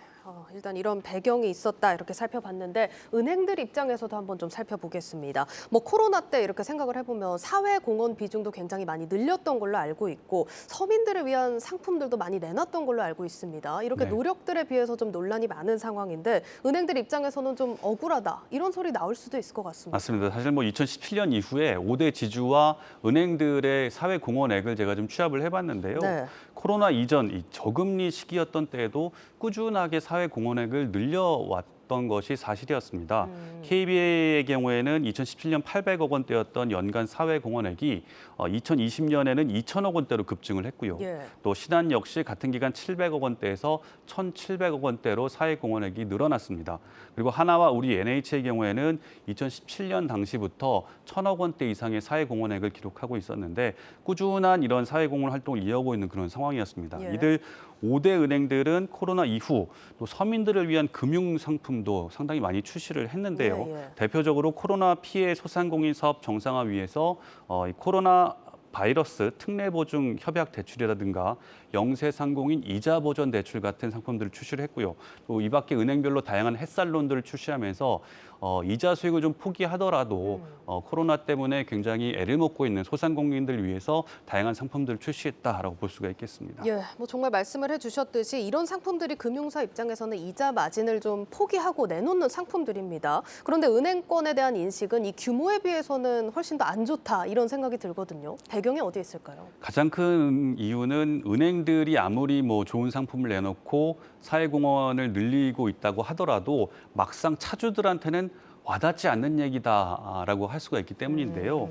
일단 이런 배경이 있었다 이렇게 살펴봤는데 은행들 입장에서도 한번 좀 살펴보겠습니다. 뭐 코로나 때 이렇게 생각을 해보면 사회공헌 비중도 굉장히 많이 늘렸던 걸로 알고 있고 서민들을 위한 상품들도 많이 내놨던 걸로 알고 있습니다. 이렇게 네. 노력들에 비해서 좀 논란이 많은 상황인데 은행들 입장에서는 좀 억울하다 이런 소리 나올 수도 있을 것 같습니다. 맞습니다. 사실 뭐 2017년 이후에 5대 지주와 은행들의 사회 공헌액을 제가 좀 취합을 해봤는데요. 네. 코로나 이전 이 저금리 시기였던 때에도 꾸준하게 사회 공헌액을 늘려왔던 것이 사실이었습니다. KB의 경우에는 2017년 800억 원대였던 연간 사회 공헌액이 2020년에는 2천억 원대로 급증을 했고요. 예. 또 신한 역시 같은 기간 700억 원대에서 1,700억 원대로 사회 공헌액이 늘어났습니다. 그리고 하나와 우리 NH의 경우에는 2017년 당시부터 1,000억 원대 이상의 사회 공헌액을 기록하고 있었는데 꾸준한 이런 사회 공헌 활동을 이어오고 있는 그런 상황이었습니다. 예. 이들 5대 은행들은 코로나 이후 또 서민들을 위한 금융 상품도 상당히 많이 출시를 했는데요. 예. 대표적으로 코로나 피해 소상공인 사업 정상화 위해서 이 코로나 바이러스 특례 보증 협약 대출이라든가 영세상공인 이자 보전 대출 같은 상품들을 출시를 했고요. 또 이 밖에 은행별로 다양한 햇살론들을 출시하면서 이자 수익을 좀 포기하더라도 코로나 때문에 굉장히 애를 먹고 있는 소상공인들 위해서 다양한 상품들을 출시했다라고 볼 수가 있겠습니다. 예, 뭐 정말 말씀을 해주셨듯이 이런 상품들이 금융사 입장에서는 이자 마진을 좀 포기하고 내놓는 상품들입니다. 그런데 은행권에 대한 인식은 이 규모에 비해서는 훨씬 더 안 좋다 이런 생각이 들거든요. 배경이 어디에 있을까요? 가장 큰 이유는 은행들이 아무리 뭐 좋은 상품을 내놓고 사회공헌을 늘리고 있다고 하더라도 막상 차주들한테는 와닿지 않는 얘기다라고 할 수가 있기 때문인데요.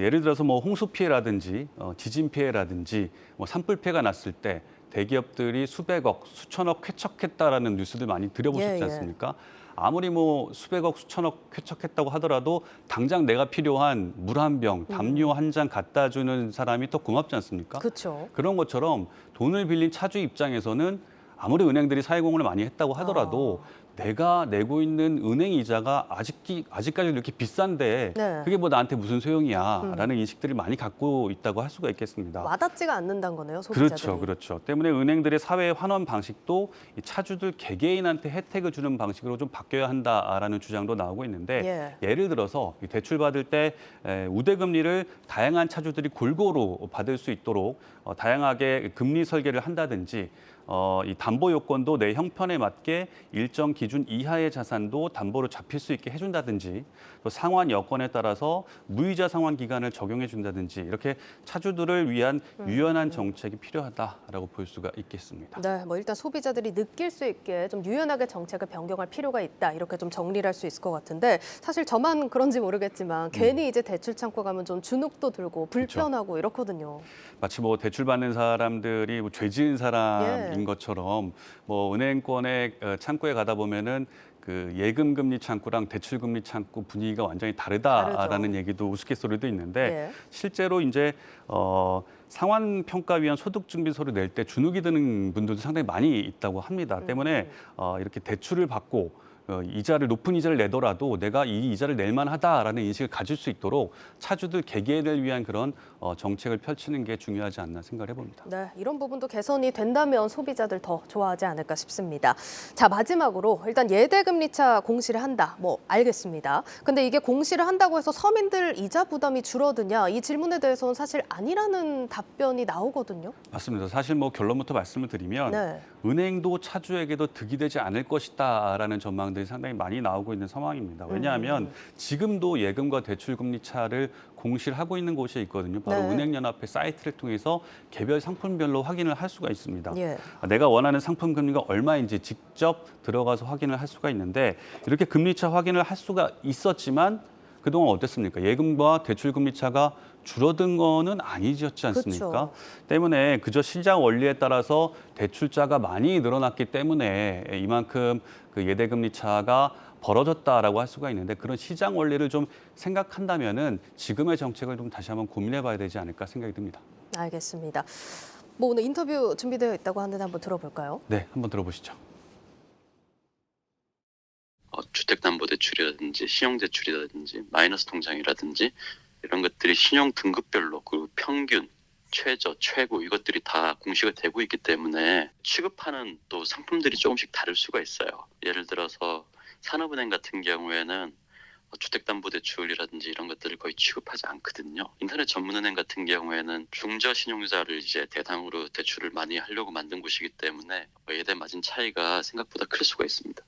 예를 들어서 뭐 홍수 피해라든지 지진 피해라든지 뭐 산불 피해가 났을 때 대기업들이 수백억, 수천억 쾌척했다라는 뉴스들 많이 들어보셨지 예. 않습니까? 아무리 뭐 수백억, 수천억 쾌척했다고 하더라도 당장 내가 필요한 물 한 병, 담요 한 잔 갖다 주는 사람이 더 고맙지 않습니까? 그렇죠. 그런 것처럼 돈을 빌린 차주 입장에서는 아무리 은행들이 사회공헌을 많이 했다고 하더라도 내가 내고 있는 은행 이자가 아직까지 이렇게 비싼데 네. 그게 뭐 나한테 무슨 소용이야라는 인식들을 많이 갖고 있다고 할 수가 있겠습니다. 와닿지가 않는다는 거네요, 소비자들이. 그렇죠. 때문에 은행들의 사회 환원 방식도 이 차주들 개개인한테 혜택을 주는 방식으로 좀 바뀌어야 한다라는 주장도 나오고 있는데 예를 들어서 대출 받을 때 우대금리를 다양한 차주들이 골고루 받을 수 있도록 다양하게 금리 설계를 한다든지 이 담보 요건도 내 형편에 맞게 일정 기준 이하의 자산도 담보로 잡힐 수 있게 해준다든지 또 상환 여건에 따라서 무이자 상환 기간을 적용해 준다든지 이렇게 차주들을 위한 유연한 정책이 필요하다라고 볼 수가 있겠습니다. 네, 뭐 일단 소비자들이 느낄 수 있게 좀 유연하게 정책을 변경할 필요가 있다 이렇게 좀 정리를 할 수 있을 것 같은데 사실 저만 그런지 모르겠지만 괜히 이제 대출 창구 가면 좀 주눅도 들고 불편하고 이렇거든요. 마치 뭐 대출 받는 사람들이 뭐 죄 지은 사람인 것처럼 뭐 은행권의 창구에 가다 보면은 그 예금 금리 창구랑 대출 금리 창구 분위기가 완전히 다르다라는 얘기도 우스갯소리도 있는데 실제로 이제 상환 평가위원 소득 준비서를 낼 때 주눅이 드는 분들도 상당히 많이 있다고 합니다. 때문에 이렇게 대출을 받고 이자를 높은 이자를 내더라도 내가 이 이자를 낼 만하다라는 인식을 가질 수 있도록 차주들 개개인을 위한 그런 정책을 펼치는 게 중요하지 않나 생각을 해봅니다. 네, 이런 부분도 개선이 된다면 소비자들 더 좋아하지 않을까 싶습니다. 자, 마지막으로 일단 예대금리차 공시를 한다. 뭐 알겠습니다. 근데 이게 공시를 한다고 해서 서민들 이자 부담이 줄어드냐? 이 질문에 대해서는 사실 아니라는 답변이 나오거든요. 맞습니다. 사실 뭐 결론부터 말씀을 드리면 은행도 차주에게도 득이 되지 않을 것이다라는 전망들이 상당히 많이 나오고 있는 상황입니다. 왜냐하면 지금도 예금과 대출 금리 차를 공시를 하고 있는 곳이 있거든요. 바로 은행연합회 사이트를 통해서 개별 상품별로 확인을 할 수가 있습니다. 내가 원하는 상품 금리가 얼마인지 직접 들어가서 확인을 할 수가 있는데 이렇게 금리 차 확인을 할 수가 있었지만 그동안 어땠습니까? 예금과 대출 금리 차가 줄어든 거는 아니지 않습니까? 때문에 그저 시장 원리에 따라서 대출자가 많이 늘어났기 때문에 이만큼 그 예대금리 차가 벌어졌다라고 할 수가 있는데 그런 시장 원리를 좀 생각한다면은 지금의 정책을 좀 다시 한번 고민해봐야 되지 않을까 생각이 듭니다. 알겠습니다. 뭐 오늘 인터뷰 준비되어 있다고 하는데 한번 들어볼까요? 네, 한번 들어보시죠. 주택담보대출이라든지 신용대출이라든지 마이너스 통장이라든지 이런 것들이 신용 등급별로 그리고 평균 최저, 최고 이것들이 다 공시가 되고 있기 때문에 취급하는 또 상품들이 조금씩 다를 수가 있어요. 예를 들어서 산업은행 같은 경우에는 주택담보대출이라든지 이런 것들을 거의 취급하지 않거든요. 인터넷 전문은행 같은 경우에는 중저 신용자를 이제 대상으로 대출을 많이 하려고 만든 곳이기 때문에 예대 마진 차이가 생각보다 클 수가 있습니다.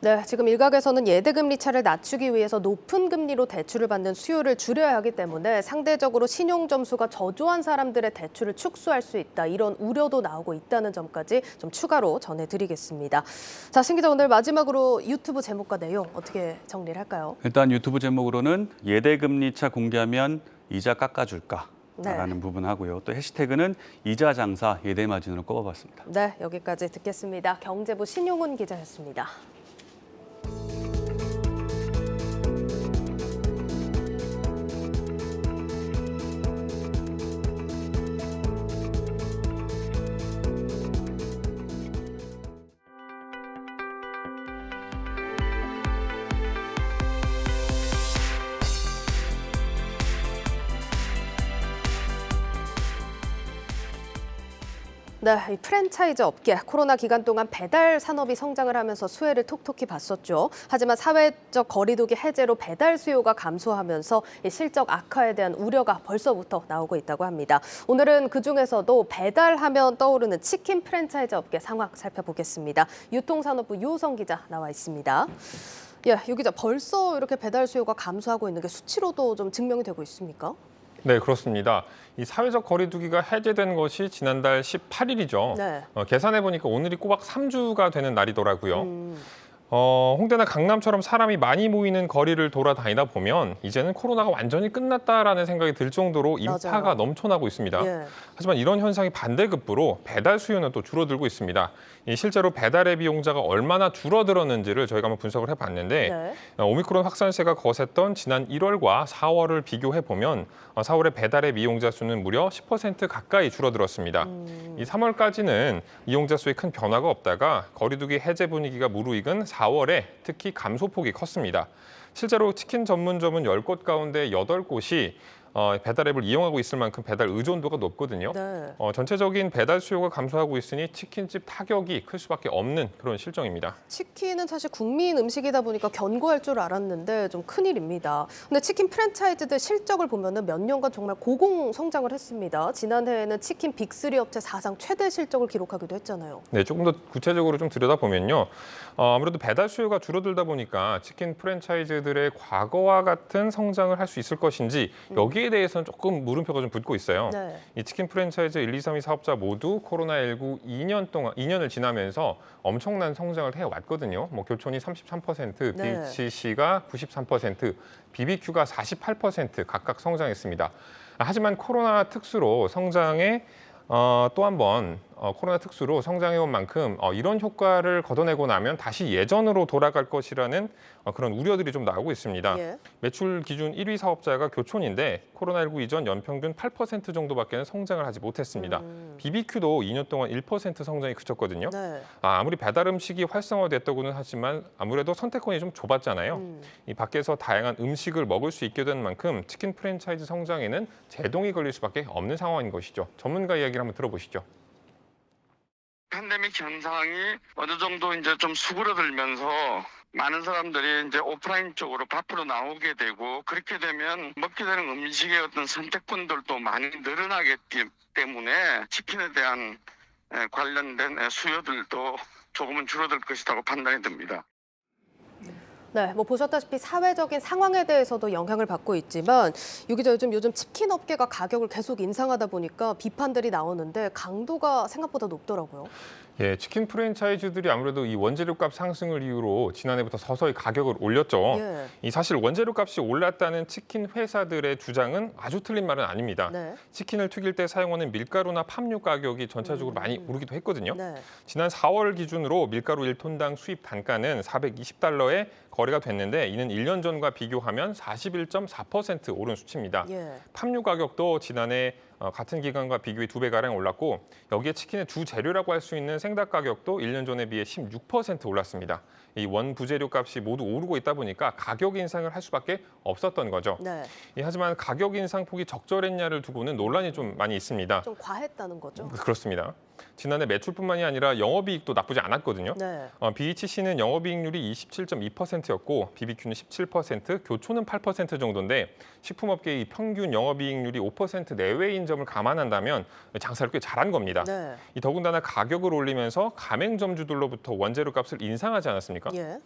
네, 지금 일각에서는 예대금리 차를 낮추기 위해서 높은 금리로 대출을 받는 수요를 줄여야 하기 때문에 상대적으로 신용 점수가 저조한 사람들의 대출을 축소할 수 있다. 이런 우려도 나오고 있다는 점까지 좀 추가로 전해드리겠습니다. 자, 신 기자, 오늘 마지막으로 유튜브 제목과 내용 어떻게 정리를 할까요? 일단 유튜브 제목으로는 예대금리차 공개하면 이자 깎아줄까? 라는 부분 하고요. 또 해시태그는 이자 장사 예대 마진으로 꼽아봤습니다. 네, 여기까지 듣겠습니다. 경제부 신용훈 기자였습니다. 네, 이 프랜차이즈 업계, 코로나 기간 동안 배달 산업이 성장을 하면서 수혜를 톡톡히 봤었죠. 하지만 사회적 거리두기 해제로 배달 수요가 감소하면서 이 실적 악화에 대한 우려가 벌써부터 나오고 있다고 합니다. 오늘은 그중에서도 배달하면 떠오르는 치킨 프랜차이즈 업계 상황 살펴보겠습니다. 유통산업부 유호성 기자 나와 있습니다. 예, 유 기자, 벌써 이렇게 배달 수요가 감소하고 있는 게 수치로도 좀 증명이 되고 있습니까? 네, 그렇습니다. 이 사회적 거리두기가 해제된 것이 지난달 18일이죠. 네. 계산해 보니까 오늘이 꼬박 3주가 되는 날이더라고요. 홍대나 강남처럼 사람이 많이 모이는 거리를 돌아다니다 보면 이제는 코로나가 완전히 끝났다라는 생각이 들 정도로 인파가 맞아요. 넘쳐나고 있습니다. 예. 하지만 이런 현상이 반대급부로 배달 수요는 또 줄어들고 있습니다. 실제로 배달 앱 이용자가 얼마나 줄어들었는지를 저희가 한번 분석을 해봤는데 오미크론 확산세가 거셌던 지난 1월과 4월을 비교해 보면 4월의 배달 앱 이용자 수는 무려 10% 가까이 줄어들었습니다. 이 3월까지는 이용자 수에 큰 변화가 없다가 거리두기 해제 분위기가 무르익은 4월에 특히 감소폭이 컸습니다. 실제로 치킨 전문점은 10곳 가운데 8곳이 배달 앱을 이용하고 있을 만큼 배달 의존도가 높거든요. 네. 전체적인 배달 수요가 감소하고 있으니 치킨집 타격이 클 수밖에 없는 그런 실정입니다. 치킨은 사실 국민 음식이다 보니까 견고할 줄 알았는데 좀 큰일입니다. 근데 치킨 프랜차이즈들 실적을 보면은 몇 년간 정말 고공 성장을 했습니다. 지난해에는 치킨 빅3 업체 사상 최대 실적을 기록하기도 했잖아요. 네, 조금 더 구체적으로 좀 들여다보면요. 아무래도 배달 수요가 줄어들다 보니까 치킨 프랜차이즈들의 과거와 같은 성장을 할 수 있을 것인지 여기에 대해서는 조금 물음표가 좀 붙고 있어요. 네. 이 치킨 프랜차이즈 1, 2, 3, 2 사업자 모두 코로나19 2년을 지나면서 엄청난 성장을 해왔거든요. 교촌이 33%, 네. BHC가 93%, BBQ가 48% 각각 성장했습니다. 하지만 코로나 특수로 성장에 또 한 번 코로나 특수로 성장해온 만큼 이런 효과를 걷어내고 나면 다시 예전으로 돌아갈 것이라는 그런 우려들이 좀 나오고 있습니다. 예. 매출 기준 1위 사업자가 교촌인데 코로나19 이전 연평균 8% 정도밖에는 성장을 하지 못했습니다. BBQ도 2년 동안 1% 성장이 그쳤거든요. 네. 아무리 배달 음식이 활성화됐다고는 하지만 아무래도 선택권이 좀 좁았잖아요. 이 밖에서 다양한 음식을 먹을 수 있게 된 만큼 치킨 프랜차이즈 성장에는 제동이 걸릴 수밖에 없는 상황인 것이죠. 전문가 이야기를 한번 들어보시죠. 팬데믹 현상이 어느 정도 이제 좀 수그러들면서 많은 사람들이 이제 오프라인 쪽으로 밖으로 나오게 되고 그렇게 되면 먹게 되는 음식의 어떤 선택권들도 많이 늘어나겠기 때문에 치킨에 대한 관련된 수요들도 조금은 줄어들 것이라고 판단이 듭니다. 네, 보셨다시피 사회적인 상황에 대해서도 영향을 받고 있지만 유 기자, 요즘 치킨 업계가 가격을 계속 인상하다 보니까 비판들이 나오는데 강도가 생각보다 높더라고요. 예, 치킨 프랜차이즈들이 아무래도 이 원재료값 상승을 이유로 지난해부터 서서히 가격을 올렸죠. 예. 이 사실 원재료값이 올랐다는 치킨 회사들의 주장은 아주 틀린 말은 아닙니다. 네. 치킨을 튀길 때 사용하는 밀가루나 팜유 가격이 전체적으로 많이 오르기도 했거든요. 네. 지난 4월 기준으로 밀가루 1톤당 수입 단가는 $420에 거래가 됐는데 이는 1년 전과 비교하면 41.4% 오른 수치입니다. 예. 팜유 가격도 지난해 같은 기간과 비교해 2배가량 올랐고 여기에 치킨의 주 재료라고 할 수 있는 생닭 가격도 1년 전에 비해 16% 올랐습니다. 이 원부재료 값이 모두 오르고 있다 보니까 가격 인상을 할 수밖에 없었던 거죠. 네. 하지만 가격 인상 폭이 적절했냐를 두고는 논란이 좀 많이 있습니다. 좀 과했다는 거죠. 그렇습니다. 지난해 매출뿐만이 아니라 영업이익도 나쁘지 않았거든요. 네. BHC는 영업이익률이 27.2%였고 BBQ는 17%, 교촌은 8% 정도인데 식품업계의 평균 영업이익률이 5% 내외인 점을 감안한다면 장사를 꽤 잘한 겁니다. 네. 더군다나 가격을 올리면서 가맹점주들로부터 원재료 값을 인상하지 않았습니까? 예.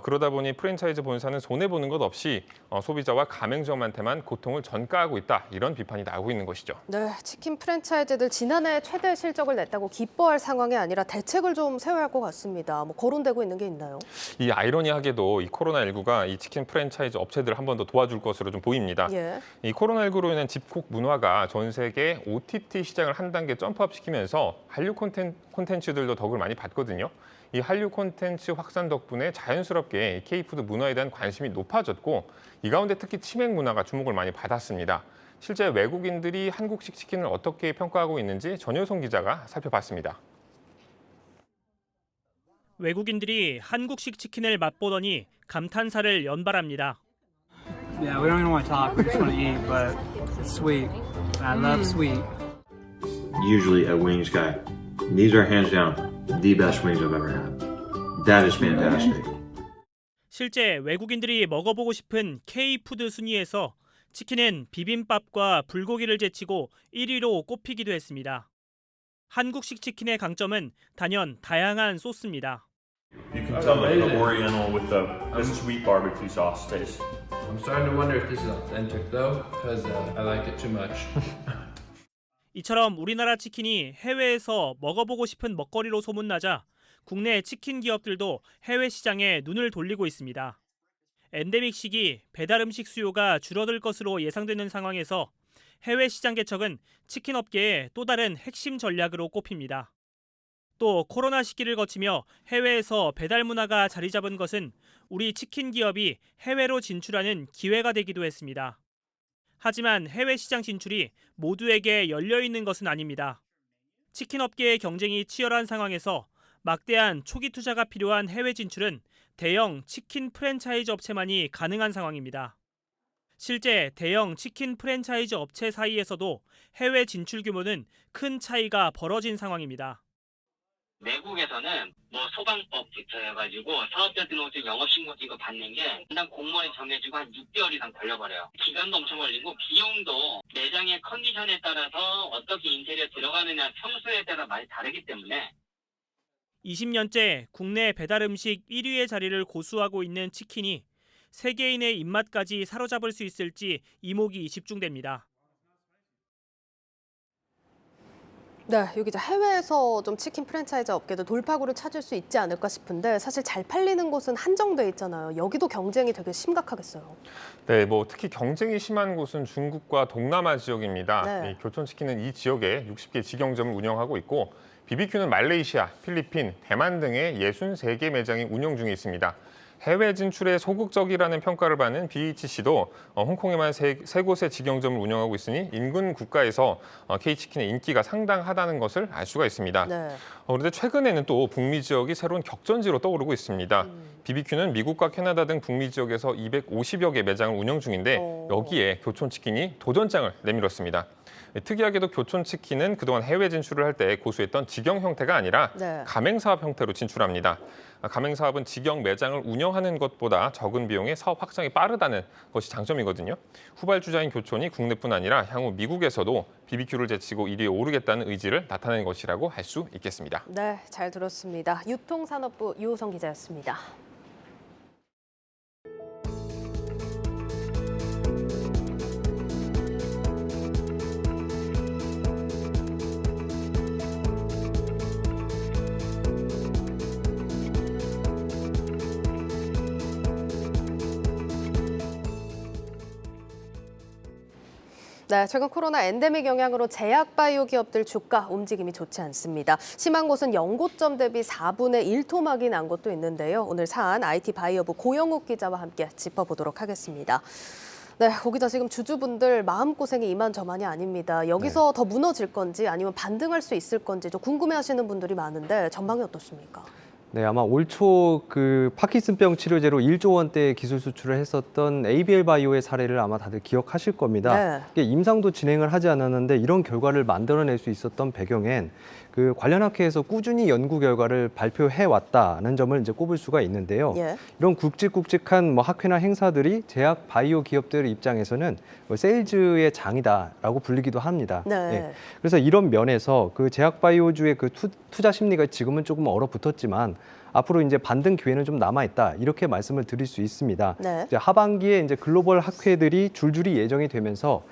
그러다 보니 프랜차이즈 본사는 손해보는 것 없이 소비자와 가맹점한테만 고통을 전가하고 있다. 이런 비판이 나오고 있는 것이죠. 네, 치킨 프랜차이즈들 지난해 최대 실적을 냈다고 기뻐할 상황이 아니라 대책을 좀 세워야 할 것 같습니다. 뭐 거론되고 있는 게 있나요? 이 아이러니하게도 이 코로나19가 이 치킨 프랜차이즈 업체들을 한 번 더 도와줄 것으로 좀 보입니다. 예. 이 코로나19로 인한 집콕 문화가 전 세계 OTT 시장을 한 단계 점프업시키면서 한류 콘텐츠들도 덕을 많이 받거든요. 이 한류 콘텐츠 확산 덕분에 자연스럽게 K푸드 문화에 대한 관심이 높아졌고 이 가운데 특히 치맥 문화가 주목을 많이 받았습니다. 실제 외국인들이 한국식 치킨을 어떻게 평가하고 있는지 전효성 기자가 살펴봤습니다. 외국인들이 한국식 치킨을 맛보더니 감탄사를 연발합니다. Yeah, we don't even want to talk. We just want to eat, but it's sweet. I love sweet. Usually a wings guy. These are hands down the best wings I've ever had. That is fantastic. 실제 외국인들이 먹어보고 싶은 K푸드 순위에서 치킨은 비빔밥과 불고기를 제치고 1위로 꼽히기도 했습니다. 한국식 치킨의 강점은 단연 다양한 소스입니다. You can tell the Oriental with the sweet barbecue sauce taste. I'm starting to wonder if this is authentic though, because I like it too much. 이처럼 우리나라 치킨이 해외에서 먹어보고 싶은 먹거리로 소문나자 국내 치킨 기업들도 해외 시장에 눈을 돌리고 있습니다. 엔데믹 시기 배달 음식 수요가 줄어들 것으로 예상되는 상황에서 해외 시장 개척은 치킨 업계의 또 다른 핵심 전략으로 꼽힙니다. 또 코로나 시기를 거치며 해외에서 배달 문화가 자리 잡은 것은 우리 치킨 기업이 해외로 진출하는 기회가 되기도 했습니다. 하지만 해외 시장 진출이 모두에게 열려 있는 것은 아닙니다. 치킨 업계의 경쟁이 치열한 상황에서 막대한 초기 투자가 필요한 해외 진출은 대형 치킨 프랜차이즈 업체만이 가능한 상황입니다. 실제 대형 치킨 프랜차이즈 업체 사이에서도 해외 진출 규모는 큰 차이가 벌어진 상황입니다. 외국에서는 소방법부터 해가지고 사업자 등록증 영업신고증 받는 게 일단 공무원이 정해지고 한 6개월 이상 걸려버려요. 기간도 엄청 걸리고 비용도 매장의 컨디션에 따라서 어떻게 인테리어 들어가느냐 평수에 따라 많이 다르기 때문에 20년째 국내 배달 음식 1위의 자리를 고수하고 있는 치킨이 세계인의 입맛까지 사로잡을 수 있을지 이목이 집중됩니다. 네, 여기 이제 해외에서 좀 치킨 프랜차이즈 업계도 돌파구를 찾을 수 있지 않을까 싶은데 사실 잘 팔리는 곳은 한정돼 있잖아요. 여기도 경쟁이 되게 심각하겠어요. 네, 특히 경쟁이 심한 곳은 중국과 동남아 지역입니다. 네. 이 교촌치킨은 이 지역에 60개 직영점을 운영하고 있고 BBQ는 말레이시아, 필리핀, 대만 등의 63개 매장이 운영 중에 있습니다. 해외 진출에 소극적이라는 평가를 받는 BHC도 홍콩에만 세 곳의 직영점을 운영하고 있으니 인근 국가에서 K치킨의 인기가 상당하다는 것을 알 수가 있습니다. 네. 그런데 최근에는 또 북미 지역이 새로운 격전지로 떠오르고 있습니다. BBQ는 미국과 캐나다 등 북미 지역에서 250여 개 매장을 운영 중인데 여기에 교촌치킨이 도전장을 내밀었습니다. 특이하게도 교촌치킨은 그동안 해외 진출을 할 때 고수했던 직영 형태가 아니라 네. 가맹사업 형태로 진출합니다. 가맹사업은 직영 매장을 운영하는 것보다 적은 비용에 사업 확장이 빠르다는 것이 장점이거든요. 후발주자인 교촌이 국내뿐 아니라 향후 미국에서도 BBQ를 제치고 1위에 오르겠다는 의지를 나타낸 것이라고 할 수 있겠습니다. 네, 잘 들었습니다. 유통산업부 유호성 기자였습니다. 네, 최근 코로나 엔데믹 영향으로 제약 바이오 기업들 주가 움직임이 좋지 않습니다. 심한 곳은 연고점 대비 4분의 1 토막이 난 곳도 있는데요. 오늘 사안 IT 바이오부 고영욱 기자와 함께 짚어보도록 하겠습니다. 네, 거기다 지금 주주분들 마음고생이 이만저만이 아닙니다. 여기서 더 무너질 건지 아니면 반등할 수 있을 건지 좀 궁금해하시는 분들이 많은데 전망이 어떻습니까? 네, 아마 올 초 그 파킨슨병 치료제로 1조 원대의 기술 수출을 했었던 ABL 바이오의 사례를 아마 다들 기억하실 겁니다. 네. 이게 임상도 진행을 하지 않았는데 이런 결과를 만들어낼 수 있었던 배경엔 그 관련 학회에서 꾸준히 연구 결과를 발표해 왔다는 점을 이제 꼽을 수가 있는데요. 예. 이런 굵직굵직한 뭐 학회나 행사들이 제약 바이오 기업들 입장에서는 뭐 세일즈의 장이다라고 불리기도 합니다. 네. 예. 그래서 이런 면에서 그 제약 바이오주의 그 투자 심리가 지금은 조금 얼어붙었지만 앞으로 이제 반등 기회는 좀 남아 있다 이렇게 말씀을 드릴 수 있습니다. 네. 이제 하반기에 이제 글로벌 학회들이 줄줄이 예정이 되면서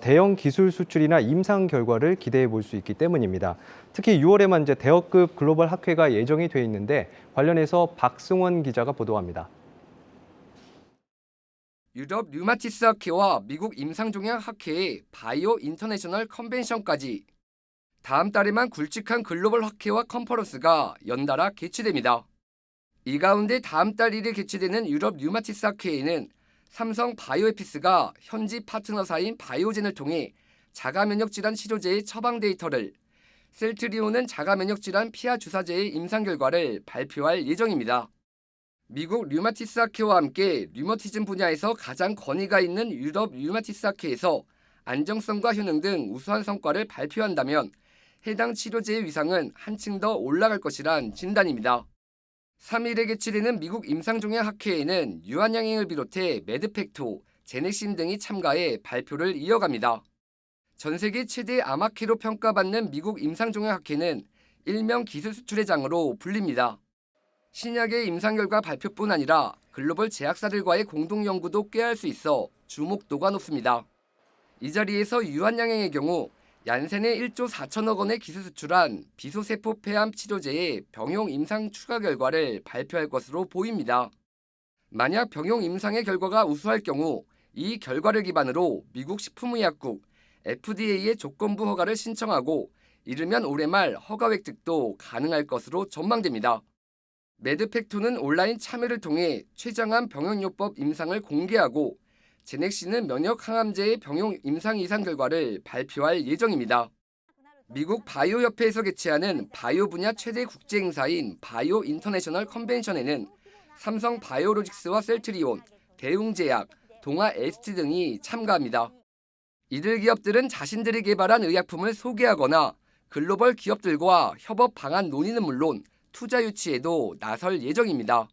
대형 기술 수출이나 임상 결과를 기대해 볼 수 있기 때문입니다. 특히 6월에만 이제 대여급 글로벌 학회가 예정이 돼 있는데 관련해서 박승원 기자가 보도합니다. 유럽 류마티스 학회와 미국 임상종양 학회의 바이오 인터내셔널 컨벤션까지 다음 달에만 굵직한 글로벌 학회와 컨퍼런스가 연달아 개최됩니다. 이 가운데 다음 달 1일 개최되는 유럽 류마티스 학회에는 삼성 바이오에피스가 현지 파트너사인 바이오젠을 통해 자가면역질환 치료제의 처방 데이터를, 셀트리온은 자가면역질환 피하 주사제의 임상 결과를 발표할 예정입니다. 미국 류마티스 학회와 함께 류머티즘 분야에서 가장 권위가 있는 유럽 류마티스 학회에서 안정성과 효능 등 우수한 성과를 발표한다면 해당 치료제의 위상은 한층 더 올라갈 것이란 진단입니다. 3일에 개최되는 미국 임상종양 학회에는 유한양행을 비롯해 매드팩토, 제넥신 등이 참가해 발표를 이어갑니다. 전 세계 최대 암학회로 평가받는 미국 임상종양 학회는 일명 기술 수출의 장으로 불립니다. 신약의 임상 결과 발표뿐 아니라 글로벌 제약사들과의 공동 연구도 꾀할 수 있어 주목도가 높습니다. 이 자리에서 유한양행의 경우 얀센의 1조 4천억 원의 기술 수출한 비소세포 폐암 치료제의 병용 임상 추가 결과를 발표할 것으로 보입니다. 만약 병용 임상의 결과가 우수할 경우 이 결과를 기반으로 미국 식품의약국 FDA의 조건부 허가를 신청하고 이르면 올해 말 허가 획득도 가능할 것으로 전망됩니다. 매드팩토는 온라인 참여를 통해 최장암 병용요법 임상을 공개하고 제넥신은 면역 항암제의 병용 임상 이상 결과를 발표할 예정입니다. 미국 바이오협회에서 개최하는 바이오 분야 최대 국제 행사인 바이오 인터내셔널 컨벤션에는 삼성 바이오로직스와 셀트리온, 대웅제약, 동아 ST 등이 참가합니다. 이들 기업들은 자신들이 개발한 의약품을 소개하거나 글로벌 기업들과 협업 방안 논의는 물론 투자 유치에도 나설 예정입니다.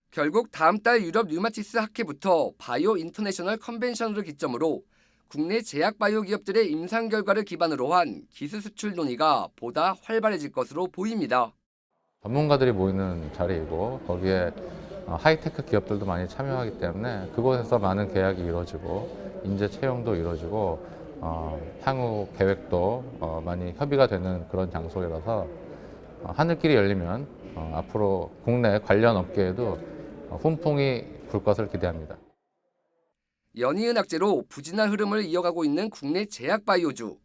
결국 다음 달 유럽 류마티스 학회부터 바이오 인터내셔널 컨벤션을 기점으로 국내 제약 바이오 기업들의 임상 결과를 기반으로 한 기술 수출 논의가 보다 활발해질 것으로 보입니다. 전문가들이 모이는 자리이고 거기에 하이테크 기업들도 많이 참여하기 때문에 그곳에서 많은 계약이 이루어지고 인재 채용도 이루어지고 향후 계획도 많이 협의가 되는 그런 장소라서 하늘길이 열리면 앞으로 국내 관련 업계에도 훈풍이 불 것을 기대합니다. 연이은 악재로 부진한 흐름을 이어가고 있는 국내 제약 바이오주.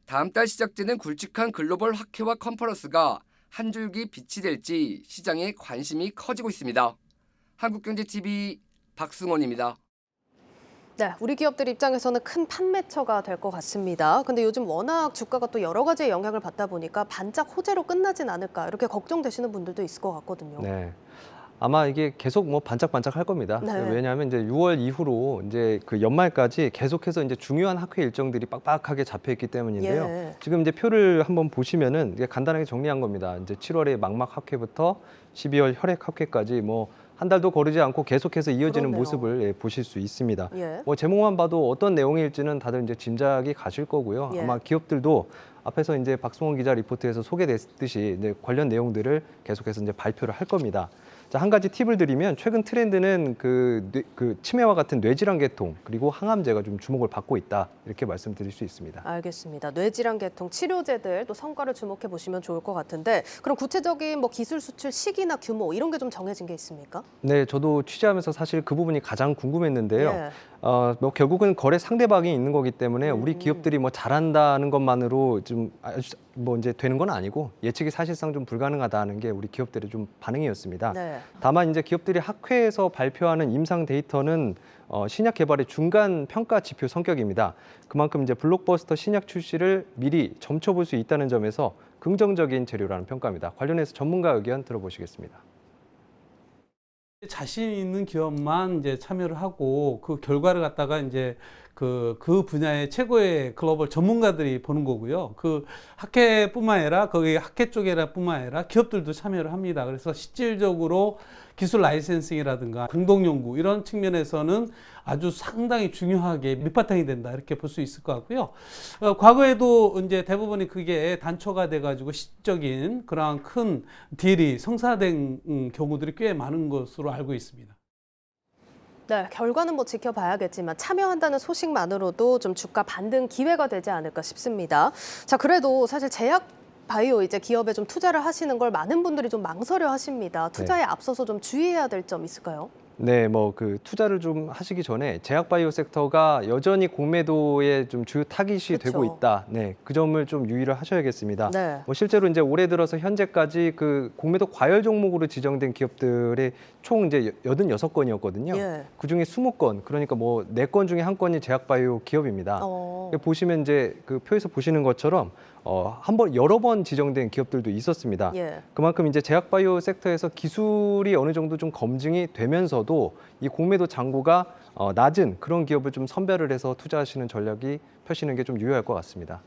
다음 달 시작되는 굵직한 글로벌 학회와 컨퍼런스가 한 줄기 빛이 될지 시장에 관심이 커지고 있습니다. 한국경제TV 박승원입니다. 네, 우리 기업들 입장에서는 큰 판매처가 될 것 같습니다. 근데 요즘 워낙 주가가 또 여러 가지의 영향을 받다 보니까 반짝 호재로 끝나진 않을까 이렇게 걱정되시는 분들도 있을 것 같거든요. 네. 아마 이게 계속 뭐 반짝반짝 할 겁니다. 네. 왜냐하면 이제 6월 이후로 이제 그 연말까지 계속해서 이제 중요한 학회 일정들이 빡빡하게 잡혀 있기 때문인데요. 예. 지금 이제 표를 한번 보시면은 이게 간단하게 정리한 겁니다. 이제 7월에 막막 학회부터 12월 혈액 학회까지 뭐 한 달도 거르지 않고 계속해서 이어지는 그러네요. 모습을 보실 수 있습니다. 예. 뭐 제목만 봐도 어떤 내용일지는 다들 이제 짐작이 가실 거고요. 예. 아마 기업들도 앞에서 이제 박승원 기자 리포트에서 소개됐듯이 이제 관련 내용들을 계속해서 이제 발표를 할 겁니다. 자, 한 가지 팁을 드리면 최근 트렌드는 그 치매와 같은 뇌질환 계통 그리고 항암제가 좀 주목을 받고 있다 이렇게 말씀드릴 수 있습니다. 알겠습니다. 뇌질환 계통 치료제들 또 성과를 주목해 보시면 좋을 것 같은데 그럼 구체적인 뭐 기술 수출 시기나 규모 이런 게 좀 정해진 게 있습니까? 네, 저도 취재하면서 사실 그 부분이 가장 궁금했는데요. 예. 뭐 결국은 거래 상대방이 있는 거기 때문에 우리 기업들이 뭐 잘한다는 것만으로 좀 뭐 이제 되는 건 아니고 예측이 사실상 좀 불가능하다는 게 우리 기업들의 좀 반응이었습니다. 네. 다만 이제 기업들이 학회에서 발표하는 임상 데이터는 신약 개발의 중간 평가 지표 성격입니다. 그만큼 이제 블록버스터 신약 출시를 미리 점쳐볼 수 있다는 점에서 긍정적인 재료라는 평가입니다. 관련해서 전문가 의견 들어보시겠습니다. 자신 있는 기업만 이제 참여를 하고 그 결과를 갖다가 이제 그 분야의 최고의 글로벌 전문가들이 보는 거고요. 그 학회뿐만 아니라 거기 학회 쪽에뿐만 아니라 기업들도 참여를 합니다. 그래서 실질적으로 기술 라이센싱이라든가 공동 연구 이런 측면에서는 아주 상당히 중요하게 밑바탕이 된다 이렇게 볼 수 있을 것 같고요. 과거에도 이제 대부분이 그게 단초가 돼가지고 시적인 그러한 큰 딜이 성사된 경우들이 꽤 많은 것으로 알고 있습니다. 네, 결과는 뭐 지켜봐야겠지만 참여한다는 소식만으로도 좀 주가 반등 기회가 되지 않을까 싶습니다. 자, 그래도 사실 제약 바이오 이제 기업에 좀 투자를 하시는 걸 많은 분들이 좀 망설여 하십니다. 투자에 앞서서 좀 주의해야 될 점 있을까요? 네, 뭐 그 투자를 좀 하시기 전에 제약 바이오 섹터가 여전히 공매도의 좀 주요 타깃이 되고 있다. 네, 그 점을 좀 유의를 하셔야겠습니다. 네. 뭐 실제로 이제 올해 들어서 현재까지 그 공매도 과열 종목으로 지정된 기업들이 총 이제 86건이었거든요. 예. 그 중에 20건, 그러니까 뭐 4건 중에 1건이 제약 바이오 기업입니다. 보시면 이제 그 표에서 보시는 것처럼 여러 번 지정된 기업들도 있었습니다. 예. 그만큼 이제 제약 바이오 섹터에서 기술이 어느 정도 좀 검증이 되면서도 이 공매도 잔고가 낮은 그런 기업을 좀 선별을 해서 투자하시는 전략이 펴시는 게 좀 유효할 것 같습니다.